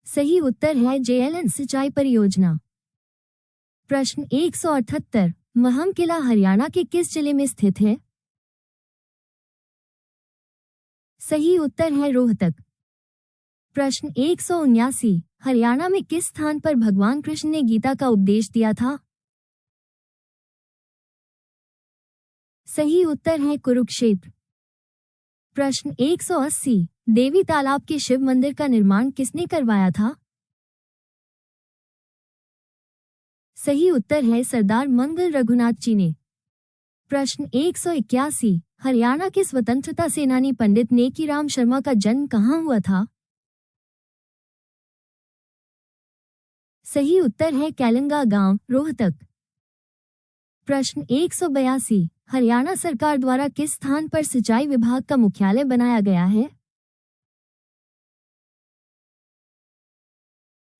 सही उत्तर है JLN सिंचाई परियोजना। प्रश्न 178, महम किला हरियाणा के किस जिले में स्थित है? सही उत्तर है रोहतक। प्रश्न 179, हरियाणा में किस स्थान पर भगवान कृष्ण ने गीता का उपदेश दिया था? सही उत्तर है कुरुक्षेत्र। प्रश्न 180, देवी तालाब के शिव मंदिर का निर्माण किसने करवाया था? सही उत्तर है सरदार मंगल रघुनाथ जी ने। प्रश्न 181, हरियाणा के स्वतंत्रता सेनानी पंडित नेकीराम शर्मा का जन्म कहाँ हुआ था? सही उत्तर है कैलंगा गांव, रोहतक। प्रश्न 182, हरियाणा सरकार द्वारा किस स्थान पर सिंचाई विभाग का मुख्यालय बनाया गया है?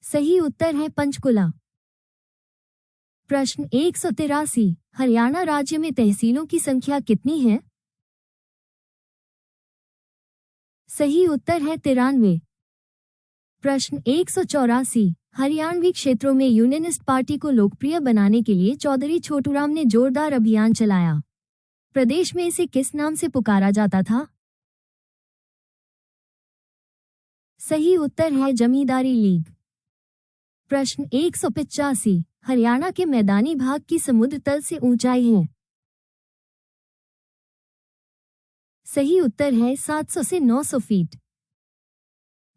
सही उत्तर है पंचकुला। प्रश्न 183, हरियाणा राज्य में तहसीलों की संख्या कितनी है? सही उत्तर है 93। प्रश्न 184, हरियाणवी क्षेत्रों में यूनियनिस्ट पार्टी को लोकप्रिय बनाने के लिए चौधरी छोटूराम ने जोरदार अभियान चलाया। प्रदेश में इसे किस नाम से पुकारा जाता था? सही उत्तर है जमींदारी लीग। प्रश्न 185, हरियाणा के मैदानी भाग की समुद्र तल से ऊंचाई है? सही उत्तर है 700 से 900 फीट।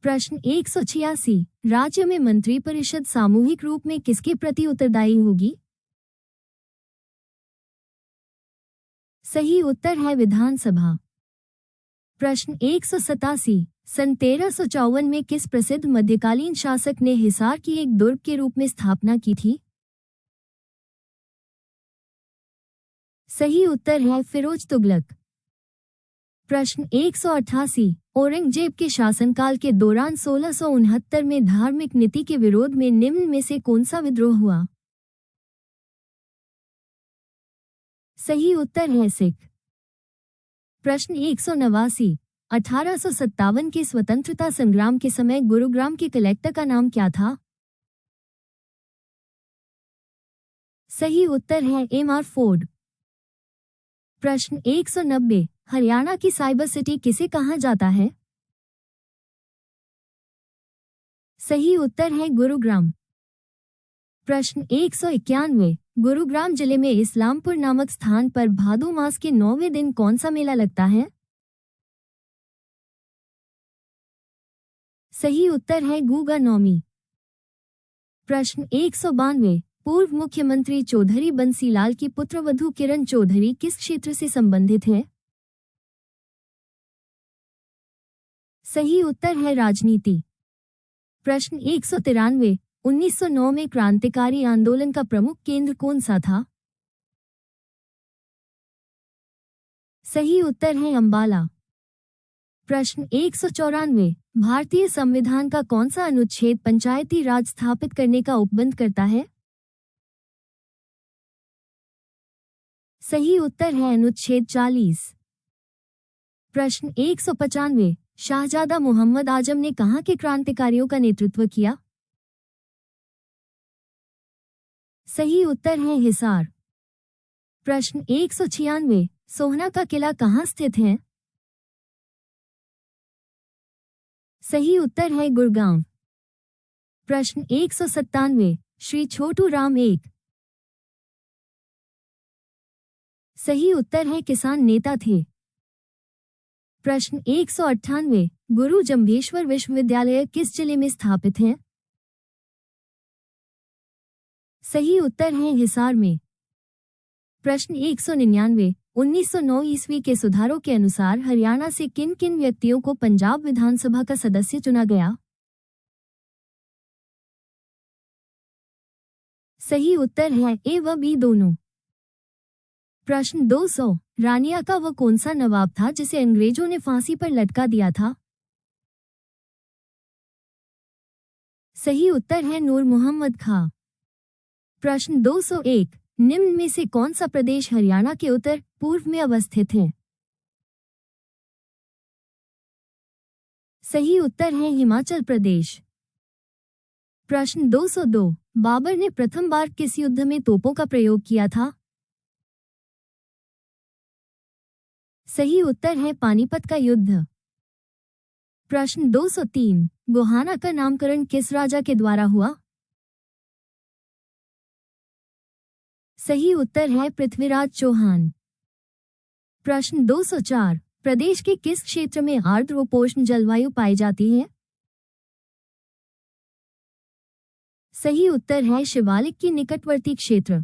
प्रश्न 186, राज्य में मंत्रिपरिषद सामूहिक रूप में किसके प्रति उत्तरदायी होगी? सही उत्तर है विधानसभा। प्रश्न 187, सन 1354 में किस प्रसिद्ध मध्यकालीन शासक ने हिसार की एक दुर्ग के रूप में स्थापना की थी? सही उत्तर है फिरोज तुगलक। प्रश्न 188, औरंगजेब के शासनकाल के दौरान 1669 में धार्मिक नीति के विरोध में निम्न में से कौन सा विद्रोह हुआ? सही उत्तर है सिख। प्रश्न 189, 1857 के स्वतंत्रता संग्राम के समय गुरुग्राम के कलेक्टर का नाम क्या था? सही उत्तर है MR फोर्ड। प्रश्न 190, हरियाणा की साइबर सिटी किसे कहा जाता है? सही उत्तर है गुरुग्राम। प्रश्न 191, गुरुग्राम जिले में इस्लामपुर नामक स्थान पर भादो मास के 9वें दिन कौन सा मेला लगता है? सही उत्तर है गुगा नौमी। प्रश्न 192, पूर्व मुख्यमंत्री चौधरी बंसीलाल की पुत्रवधू किरण चौधरी किस क्षेत्र से संबंधित है? सही उत्तर है राजनीति। प्रश्न 193, 1909 में क्रांतिकारी आंदोलन का प्रमुख केंद्र कौन सा था? सही उत्तर है अंबाला। प्रश्न 194, भारतीय संविधान का कौन सा अनुच्छेद पंचायती राज स्थापित करने का उपबंध करता है? सही उत्तर है अनुच्छेद 40। प्रश्न 195, शाहजादा मोहम्मद आजम ने कहाँ के क्रांतिकारियों का नेतृत्व किया? सही उत्तर है हिसार। प्रश्न 196, सोहना का किला कहाँ स्थित है? सही उत्तर है गुड़गांव। प्रश्न 197, श्री छोटू राम एक सही उत्तर है किसान नेता थे। प्रश्न 198, गुरु जम्भेश्वर विश्वविद्यालय किस जिले में स्थापित है? सही उत्तर है हिसार में। प्रश्न 199, 1909 ईस्वी के सुधारों के अनुसार हरियाणा से किन किन व्यक्तियों को पंजाब विधानसभा का सदस्य चुना गया? सही उत्तर है ए व बी दोनों। प्रश्न 200, रानिया का वो कौन सा नवाब था जिसे अंग्रेजों ने फांसी पर लटका दिया था? सही उत्तर है नूर मोहम्मद खां। प्रश्न 201, निम्न में से कौन सा प्रदेश हरियाणा के उत्तर पूर्व में अवस्थित है? सही उत्तर है हिमाचल प्रदेश। प्रश्न 202, बाबर ने प्रथम बार किस युद्ध में तोपों का प्रयोग किया था? सही उत्तर है पानीपत का युद्ध। प्रश्न 203, गोहाना का नामकरण किस राजा के द्वारा हुआ? सही उत्तर है पृथ्वीराज चौहान। प्रश्न 204, प्रदेश के किस क्षेत्र में आर्द्र उपोष्ण जलवायु पाई जाती है? सही उत्तर है शिवालिक की निकटवर्ती क्षेत्र।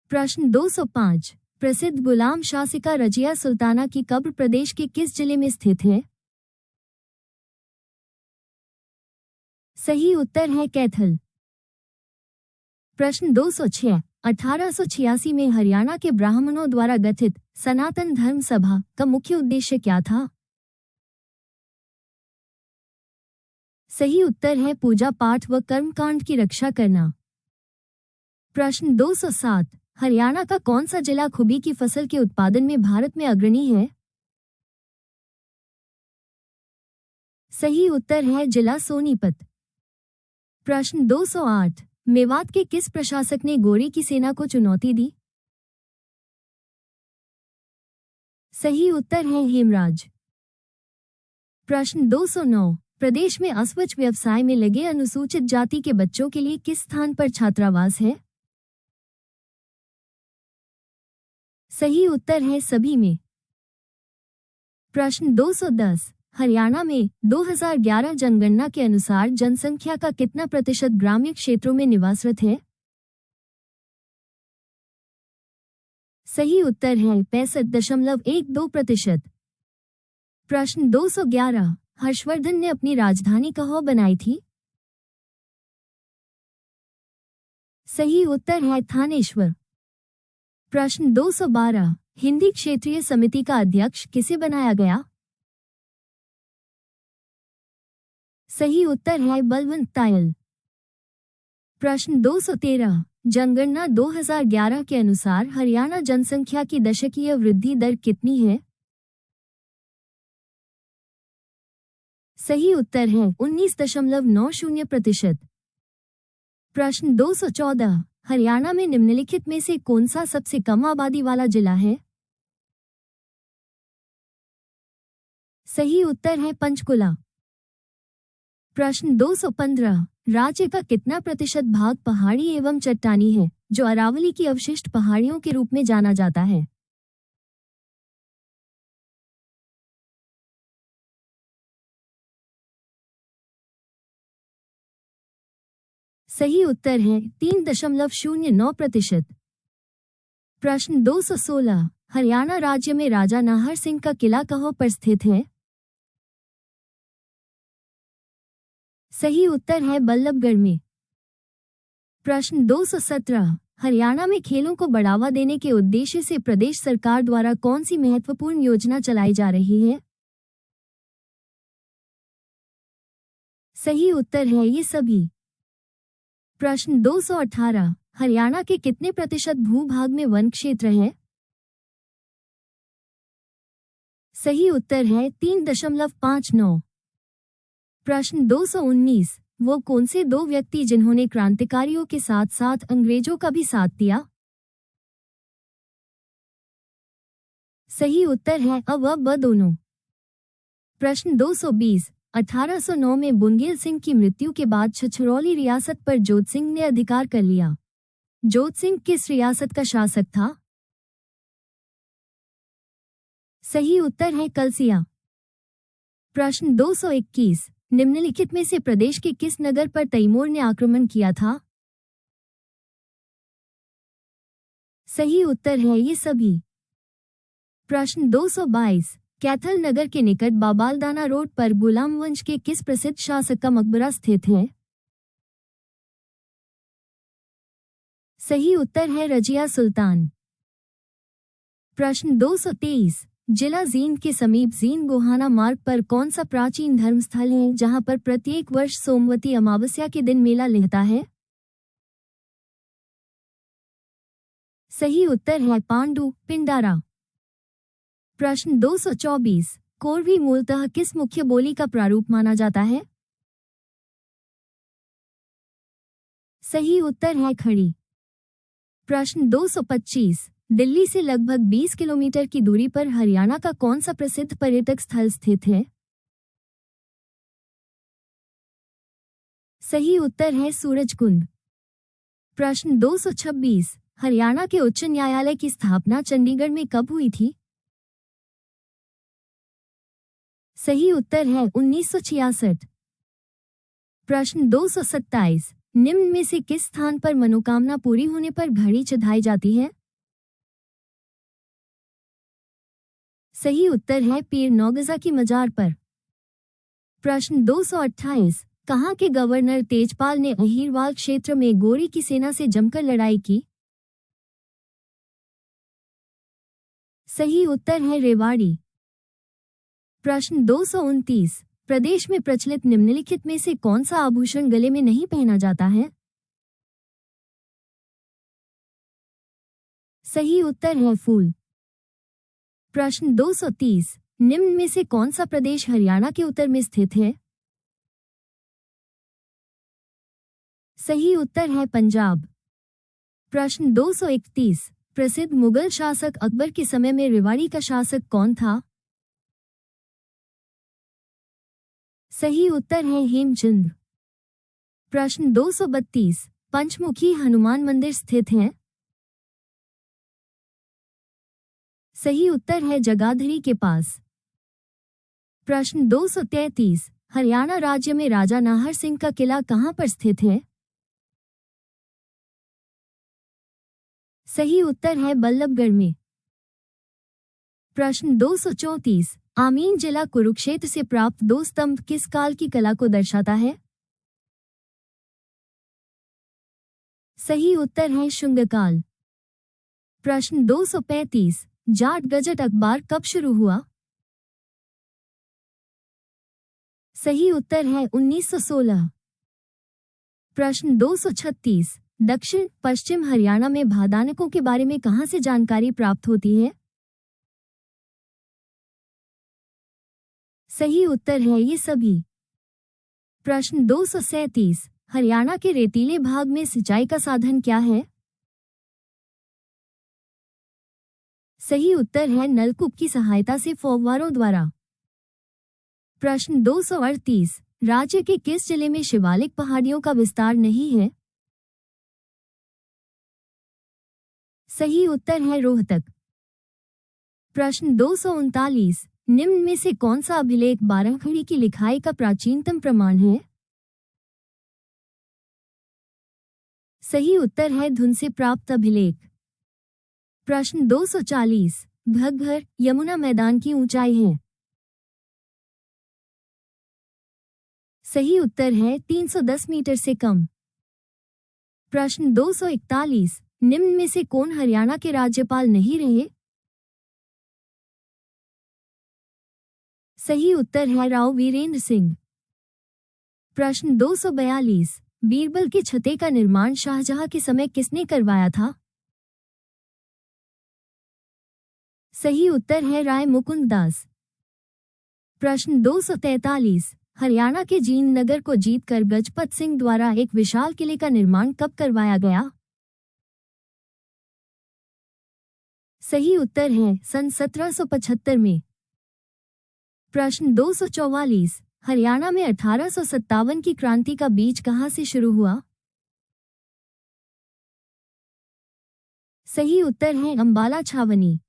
प्रश्न 205, प्रसिद्ध गुलाम शासिका रजिया सुल्ताना की कब्र प्रदेश के किस जिले में स्थित है? सही उत्तर है कैथल। प्रश्न 206, 1886 में हरियाणा के ब्राह्मणों द्वारा गठित सनातन धर्म सभा का मुख्य उद्देश्य क्या था? सही उत्तर है पूजा पाठ व कर्मकांड की रक्षा करना। प्रश्न 207, हरियाणा का कौन सा जिला खुबी की फसल के उत्पादन में भारत में अग्रणी है? सही उत्तर है जिला सोनीपत। प्रश्न 208, मेवात के किस प्रशासक ने गोरी की सेना को चुनौती दी? सही उत्तर है हेमराज। प्रश्न 209, प्रदेश में अस्वच्छ व्यवसाय में लगे अनुसूचित जाति के बच्चों के लिए किस स्थान पर छात्रावास है? सही उत्तर है सभी में। प्रश्न 210, हरियाणा में 2011 जनगणना के अनुसार जनसंख्या का कितना प्रतिशत ग्रामीण क्षेत्रों में निवासरत है? सही उत्तर है 65.12%। प्रश्न 211, हर्षवर्धन ने अपनी राजधानी कहाँ बनाई थी? सही उत्तर है थानेश्वर। प्रश्न 212, हिंदी क्षेत्रीय समिति का अध्यक्ष किसे बनाया गया? सही उत्तर है बलवंत तायल। प्रश्न 213, जनगणना 2011 के अनुसार हरियाणा जनसंख्या की दशकीय वृद्धि दर कितनी है? सही उत्तर है 19.90%। प्रश्न 214, हरियाणा में निम्नलिखित में से कौन सा सबसे कम आबादी वाला जिला है? सही उत्तर है पंचकुला। प्रश्न 215, राज्य का कितना प्रतिशत भाग पहाड़ी एवं चट्टानी है जो अरावली की अवशिष्ट पहाड़ियों के रूप में जाना जाता है? सही उत्तर है 3.09%। प्रश्न 216, हरियाणा राज्य में राजा नाहर सिंह का किला कहाँ पर स्थित है? सही उत्तर है बल्लभगढ़ में। प्रश्न 217, हरियाणा में खेलों को बढ़ावा देने के उद्देश्य से प्रदेश सरकार द्वारा कौन सी महत्वपूर्ण योजना चलाई जा रही है? सही उत्तर है ये सभी। प्रश्न 218, हरियाणा के कितने प्रतिशत भूभाग में वन क्षेत्र है? सही उत्तर है 3.59। प्रश्न 219, वो कौन से दो व्यक्ति जिन्होंने क्रांतिकारियों के साथ साथ अंग्रेजों का भी साथ दिया? सही उत्तर है अ व ब दोनों। प्रश्न 220। 1809 में बुंगेल सिंह की मृत्यु के बाद छछरौली रियासत पर जोत सिंह ने अधिकार कर लिया। जोत सिंह किस रियासत का शासक था? सही उत्तर है कलसिया। प्रश्न 221। निम्नलिखित में से प्रदेश के किस नगर पर तैमूर ने आक्रमण किया था? सही उत्तर है ये सभी। प्रश्न 222। कैथल नगर के निकट बाबालदाना रोड पर गुलाम वंश के किस प्रसिद्ध शासक का मकबरा स्थित है? सही उत्तर है रजिया सुल्तान। प्रश्न 223। जिला जींद के समीप जींद गोहाना मार्ग पर कौन सा प्राचीन धर्मस्थल है जहां पर प्रत्येक वर्ष सोमवती अमावस्या के दिन मेला लगता है? सही उत्तर है पांडु पिंडारा। प्रश्न 224। कोरवी मूलतः किस मुख्य बोली का प्रारूप माना जाता है? सही उत्तर है खड़ी। प्रश्न 225। दिल्ली से लगभग 20 किलोमीटर की दूरी पर हरियाणा का कौन सा प्रसिद्ध पर्यटक स्थल स्थित है? सही उत्तर है सूरजकुंड। प्रश्न 226। हरियाणा के उच्च न्यायालय की स्थापना चंडीगढ़ में कब हुई थी? सही उत्तर है 1966। प्रश्न 227। निम्न में से किस स्थान पर मनोकामना पूरी होने पर घड़ी चढ़ाई जाती है? सही उत्तर है पीर नौगजा की मजार पर। प्रश्न 228। कहाँ के गवर्नर तेजपाल ने अहीरवाल क्षेत्र में गोरी की सेना से जमकर लड़ाई की? सही उत्तर है रेवाड़ी। प्रश्न 229। प्रदेश में प्रचलित निम्नलिखित में से कौन सा आभूषण गले में नहीं पहना जाता है? सही उत्तर है फूल। प्रश्न 230। निम्न में से कौन सा प्रदेश हरियाणा के उत्तर में स्थित है? सही उत्तर है पंजाब। प्रश्न 231। प्रसिद्ध मुगल शासक अकबर के समय में रेवाड़ी का शासक कौन था? सही उत्तर है हेमचंद। प्रश्न 232। पंचमुखी हनुमान मंदिर स्थित है? सही उत्तर है जगाधरी के पास। प्रश्न 233। हरियाणा राज्य में राजा नाहर सिंह का किला कहाँ पर स्थित है? सही उत्तर है बल्लभगढ़ में। प्रश्न 234। आमीन जिला कुरुक्षेत्र से प्राप्त दो स्तंभ किस काल की कला को दर्शाता है? सही उत्तर है शुंगकाल। प्रश्न 235। जाट गजट अखबार कब शुरू हुआ? सही उत्तर है 1916। प्रश्न 236। दक्षिण पश्चिम हरियाणा में भादानकों के बारे में कहां से जानकारी प्राप्त होती है? सही उत्तर है ये सभी। प्रश्न 237। हरियाणा के रेतीले भाग में सिंचाई का साधन क्या है? सही उत्तर है नलकूप की सहायता से फव्वारों द्वारा। प्रश्न 238। राज्य के किस जिले में शिवालिक पहाड़ियों का विस्तार नहीं है? सही उत्तर है रोहतक। प्रश्न 239। निम्न में से कौन सा अभिलेख बाराखड़ी की लिखाई का प्राचीनतम प्रमाण है? सही उत्तर है धुन से प्राप्त अभिलेख। प्रश्न 240। घग्घर यमुना मैदान की ऊंचाई है? सही उत्तर है 310 मीटर से कम। प्रश्न 241। निम्न में से कौन हरियाणा के राज्यपाल नहीं रहे? सही उत्तर है राव वीरेंद्र सिंह। प्रश्न 242। बीरबल के छते का निर्माण शाहजहां के समय किसने करवाया था? सही उत्तर है राय मुकुंद दास। प्रश्न 243। हरियाणा के जींद नगर को जीतकर गजपत सिंह द्वारा एक विशाल किले का निर्माण कब करवाया गया? सही उत्तर है सन 1775 में। प्रश्न 244, हरियाणा में 1857 की क्रांति का बीज कहाँ से शुरू हुआ? सही उत्तर है अंबाला छावनी।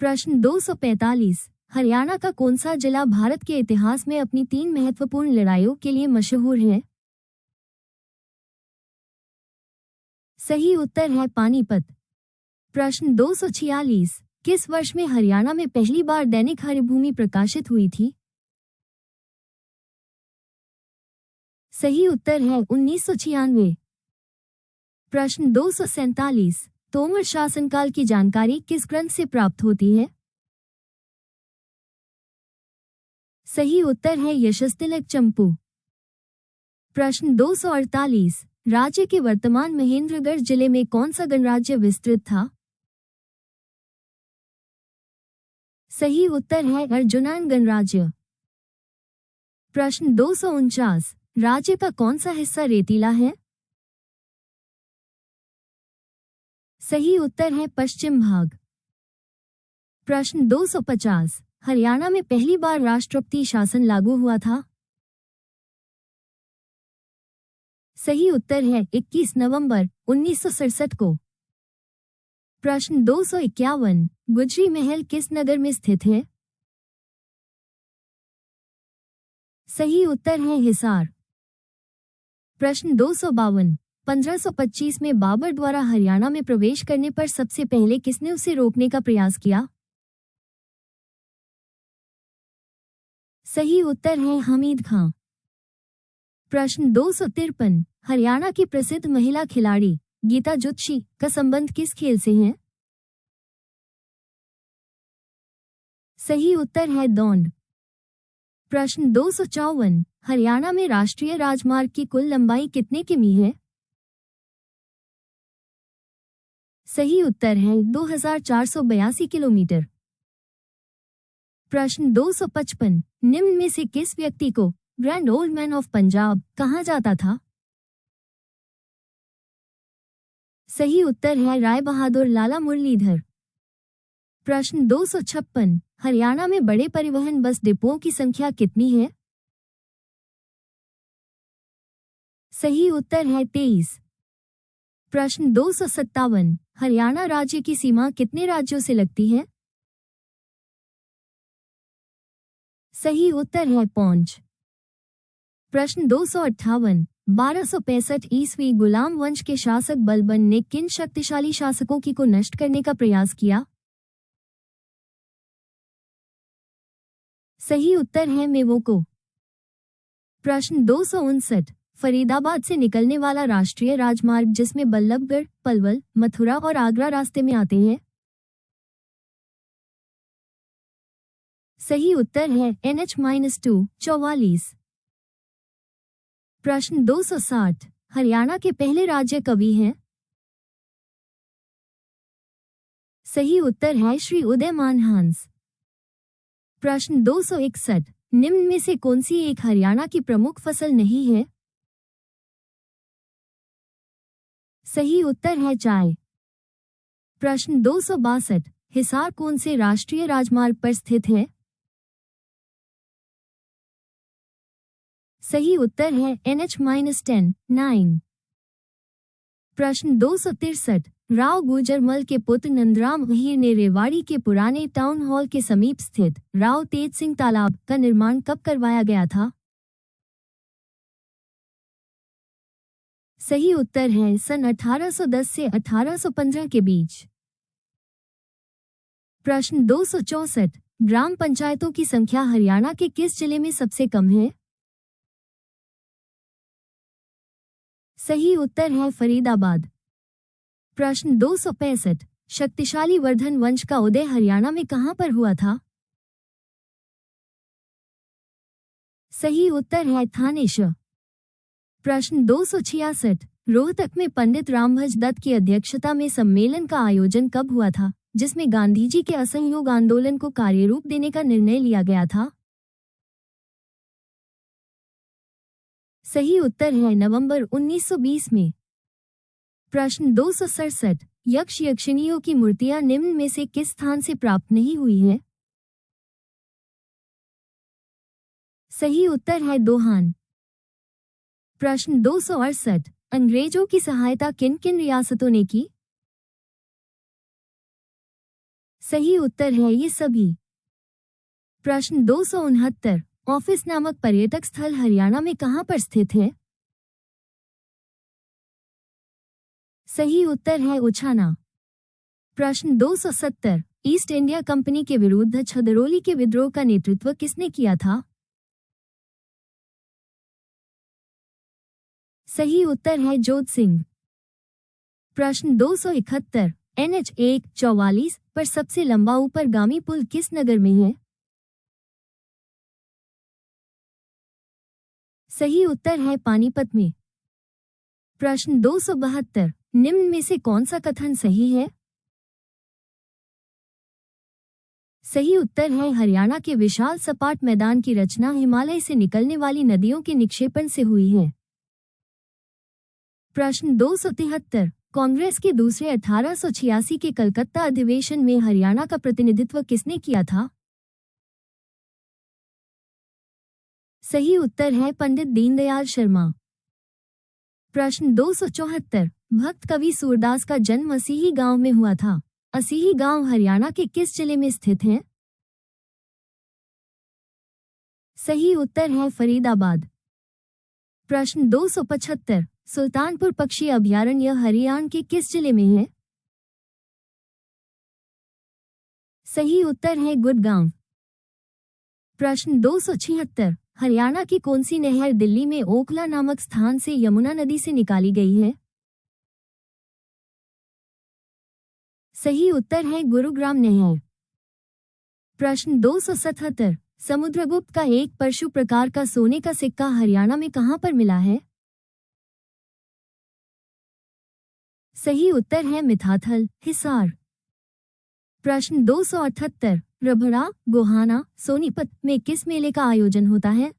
प्रश्न 245, हरियाणा का कौन सा जिला भारत के इतिहास में अपनी 3 महत्वपूर्ण लड़ाइयों के लिए मशहूर है? सही उत्तर है पानीपत। प्रश्न 246, किस वर्ष में हरियाणा में पहली बार दैनिक हरिभूमि प्रकाशित हुई थी? सही उत्तर है 1996। प्रश्न 247, तोमर शासनकाल की जानकारी किस ग्रंथ से प्राप्त होती है? सही उत्तर है यशस्तिलक चंपू। प्रश्न 248, राज्य के वर्तमान महेंद्रगढ़ जिले में कौन सा गणराज्य विस्तृत था? सही उत्तर है अर्जुनन गणराज्य। प्रश्न 249, राज्य का कौन सा हिस्सा रेतीला है? सही उत्तर है पश्चिम भाग। प्रश्न 250, हरियाणा में पहली बार राष्ट्रपति शासन लागू हुआ था? सही उत्तर है 21 नवंबर 1967 को। प्रश्न 251, गुजरी महल किस नगर में स्थित है? सही उत्तर है हिसार। प्रश्न 252, 1525 में बाबर द्वारा हरियाणा में प्रवेश करने पर सबसे पहले किसने उसे रोकने का प्रयास किया? सही उत्तर है हमीद खां। प्रश्न 253, हरियाणा की प्रसिद्ध महिला खिलाड़ी गीता जुत्शी का संबंध किस खेल से है? सही उत्तर है दौड़। प्रश्न 254, हरियाणा में राष्ट्रीय राजमार्ग की कुल लंबाई कितने किमी है? सही उत्तर है 2482 किलोमीटर। प्रश्न 255, निम्न में से किस व्यक्ति को grand old man of Punjab कहा जाता था? सही उत्तर है राय बहादुर लाला मुरलीधर। प्रश्न 256, हरियाणा में बड़े परिवहन बस डिपोओं की संख्या कितनी है? सही उत्तर है 23। प्रश्न 257, हरियाणा राज्य की सीमा कितने राज्यों से लगती है? सही उत्तर है 5। प्रश्न 258, 1265 ईस्वी गुलाम वंश के शासक बलबन ने किन शक्तिशाली शासकों की को नष्ट करने का प्रयास किया? सही उत्तर है मेवों को। प्रश्न 259, फरीदाबाद से निकलने वाला राष्ट्रीय राजमार्ग जिसमें बल्लभगढ़, पलवल, मथुरा और आगरा रास्ते में आते हैं? सही उत्तर है NH-2 44। प्रश्न 260, हरियाणा के पहले राज्य कवि हैं? सही उत्तर है श्री उदयमान हंस। प्रश्न 261, निम्न में से कौन सी एक हरियाणा की प्रमुख फसल नहीं है? सही उत्तर है चाय। प्रश्न 262, हिसार कौन से राष्ट्रीय राजमार्ग पर स्थित है? सही उत्तर है NH-10 9। प्रश्न 263, राव गुजरमल के पुत्र नंदराम अहीर ने रेवाड़ी के पुराने टाउन हॉल के समीप स्थित राव तेज सिंह तालाब का निर्माण कब करवाया गया था? सही उत्तर है सन 1810 से 1815 के बीच। प्रश्न 264, ग्राम पंचायतों की संख्या हरियाणा के किस जिले में सबसे कम है? सही उत्तर है फरीदाबाद। प्रश्न 265, शक्तिशाली वर्धन वंश का उदय हरियाणा में कहां पर हुआ था? सही उत्तर है थानेश्वर। प्रश्न 266, रोहतक में पंडित रामभज दत्त की अध्यक्षता में सम्मेलन का आयोजन कब हुआ था जिसमें गांधी जी के असहयोग आंदोलन को कार्यरूप देने का निर्णय लिया गया था? सही उत्तर है नवंबर 1920 में। प्रश्न 267, यक्ष यक्षिणियों की मूर्तियां निम्न में से किस स्थान से प्राप्त नहीं हुई है? सही उत्तर है दोहान। प्रश्न 268, अंग्रेजों की सहायता किन किन रियासतों ने की? सही उत्तर है ये सभी। प्रश्न 269, ऑफिस नामक पर्यटक स्थल हरियाणा में कहां पर स्थित है? सही उत्तर है उछाना। प्रश्न 270, ईस्ट इंडिया कंपनी के विरुद्ध छदरोली के विद्रोह का नेतृत्व किसने किया था? सही उत्तर है जोध सिंह। प्रश्न 271, NH 144 पर सबसे लंबा ऊपरगामी पुल किस नगर में है? सही उत्तर है पानीपत में। प्रश्न 272, निम्न में से कौन सा कथन सही है? सही उत्तर है हरियाणा के विशाल सपाट मैदान की रचना हिमालय से निकलने वाली नदियों के निक्षेपण से हुई है। प्रश्न 273, कांग्रेस के दूसरे 1886 के कलकत्ता अधिवेशन में हरियाणा का प्रतिनिधित्व किसने किया था? सही उत्तर है पंडित दीनदयाल शर्मा। प्रश्न 274, भक्त कवि सूरदास का जन्म असीही गांव में हुआ था। असीही गांव हरियाणा के किस जिले में स्थित है? सही उत्तर है फरीदाबाद। प्रश्न 275, सुल्तानपुर पक्षी अभयारण्य हरियाणा के किस जिले में है? सही उत्तर है गुड़गांव। प्रश्न 276, हरियाणा की कौन सी नहर दिल्ली में ओखला नामक स्थान से यमुना नदी से निकाली गई है? सही उत्तर है गुरुग्राम नहर। प्रश्न 277, समुद्रगुप्त का एक परशु प्रकार का सोने का सिक्का हरियाणा में कहां पर मिला है? सही उत्तर है मिथाथल, हिसार। प्रश्न 278, रभड़ा, गोहाना, सोनीपत में किस मेले का आयोजन होता है?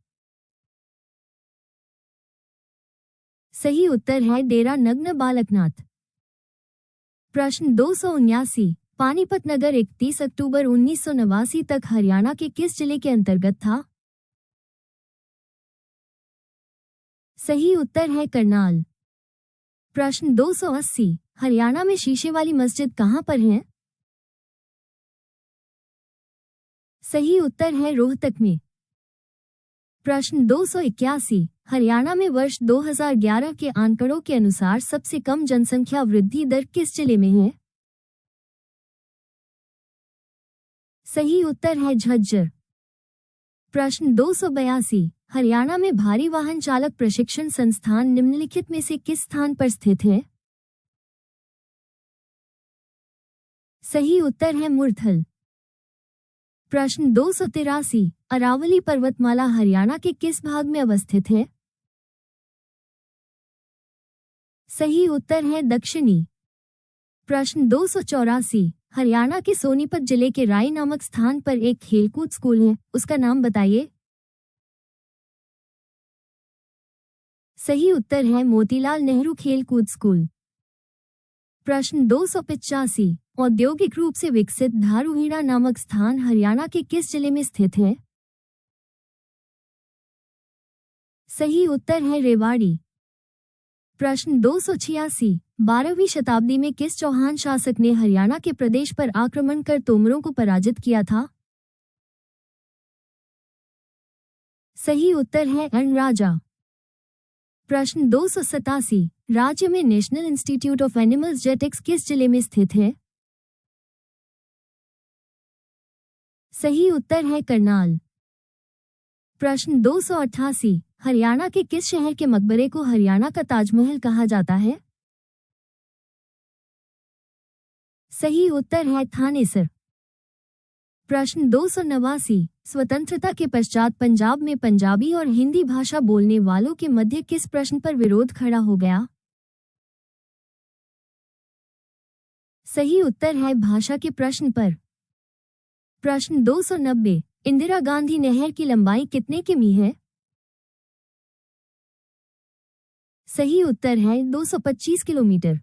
सही उत्तर है डेरा नग्न बालकनाथ। प्रश्न 279, पानीपत नगर 31 अक्टूबर 1989 तक हरियाणा के किस जिले के अंतर्गत था? सही उत्तर है करनाल। प्रश्न 280, हरियाणा में शीशे वाली मस्जिद कहां पर है? सही उत्तर है रोहतक में। प्रश्न 281, हरियाणा में वर्ष 2011 के आंकड़ों के अनुसार सबसे कम जनसंख्या वृद्धि दर किस जिले में है? सही उत्तर है झज्जर। प्रश्न 282, हरियाणा में भारी वाहन चालक प्रशिक्षण संस्थान निम्नलिखित में से किस स्थान पर स्थित है? सही उत्तर है मुरथल। प्रश्न 283, अरावली पर्वतमाला हरियाणा के किस भाग में अवस्थित है? सही उत्तर है दक्षिणी। प्रश्न 284, हरियाणा के सोनीपत जिले के राय नामक स्थान पर एक खेलकूद स्कूल है, उसका नाम बताइए। सही उत्तर है मोतीलाल नेहरू खेलकूद स्कूल। प्रश्न 285, औद्योगिक रूप से विकसित धारूहेड़ा नामक स्थान हरियाणा के किस जिले में स्थित है? सही उत्तर है रेवाड़ी। प्रश्न 286, 12वीं शताब्दी में किस चौहान शासक ने हरियाणा के प्रदेश पर आक्रमण कर तोमरों को पराजित किया था? सही उत्तर है अर्ण राजा। प्रश्न 287, राज्य में national institute of animals genetics किस जिले में स्थित है? सही उत्तर है करनाल। प्रश्न 288, हरियाणा के किस शहर के मकबरे को हरियाणा का ताजमहल कहा जाता है? सही उत्तर है थानेसर। प्रश्न 289, स्वतंत्रता के पश्चात पंजाब में पंजाबी और हिंदी भाषा बोलने वालों के मध्य किस प्रश्न पर विरोध खड़ा हो गया? सही उत्तर है भाषा के प्रश्न पर। प्रश्न 290, इंदिरा गांधी नहर की लंबाई कितने किमी है? सही उत्तर है 225 किलोमीटर।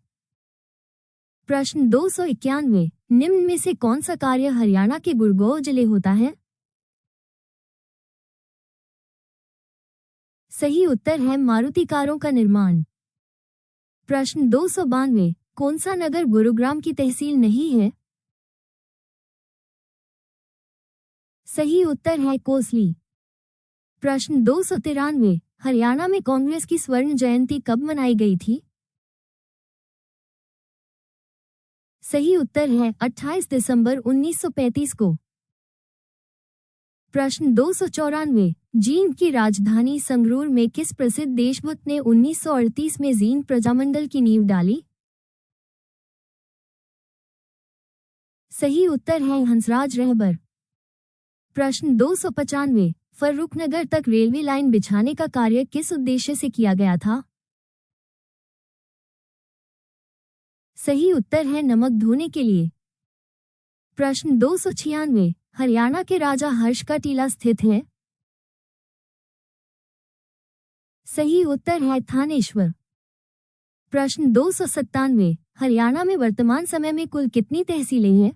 प्रश्न 291, निम्न में से कौन सा कार्य हरियाणा के गुड़गांव जिले होता है? सही उत्तर है मारुति कारों का निर्माण। प्रश्न 292, कौन सा नगर गुरुग्राम की तहसील नहीं है? सही उत्तर है कोसली। प्रश्न 293, हरियाणा में कांग्रेस की स्वर्ण जयंती कब मनाई गई थी? सही उत्तर है 28 दिसंबर 1935 को। प्रश्न 294, जींद की राजधानी संगरूर में किस प्रसिद्ध देशभक्त ने 1938 में जींद प्रजामंडल की नींव डाली? सही उत्तर है हंसराज रहबर। प्रश्न 295, फर्रुखनगर तक रेलवे लाइन बिछाने का कार्य किस उद्देश्य से किया गया था? सही उत्तर है नमक धोने के लिए। प्रश्न 296, हरियाणा के राजा हर्ष का टीला स्थित है? सही उत्तर है थानेश्वर। प्रश्न 297, हरियाणा में वर्तमान समय में कुल कितनी तहसीलें हैं?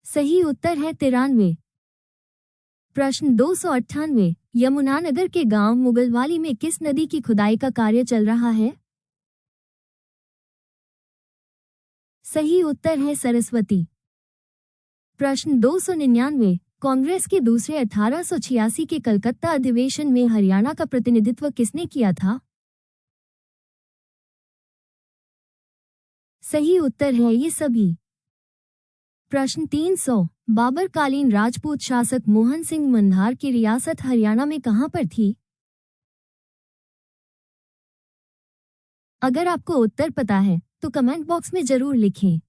सही उत्तर है 93। प्रश्न 298, यमुनानगर के गांव मुगलवाली में किस नदी की खुदाई का कार्य चल रहा है? सही उत्तर है सरस्वती। प्रश्न 299, कांग्रेस के दूसरे 1886 के कलकत्ता अधिवेशन में हरियाणा का प्रतिनिधित्व किसने किया था? सही उत्तर है ये सभी। प्रश्न 300, बाबर कालीन राजपूत शासक मोहन सिंह मंधार की रियासत हरियाणा में कहां पर थी? अगर आपको उत्तर पता है तो कमेंट बॉक्स में जरूर लिखें।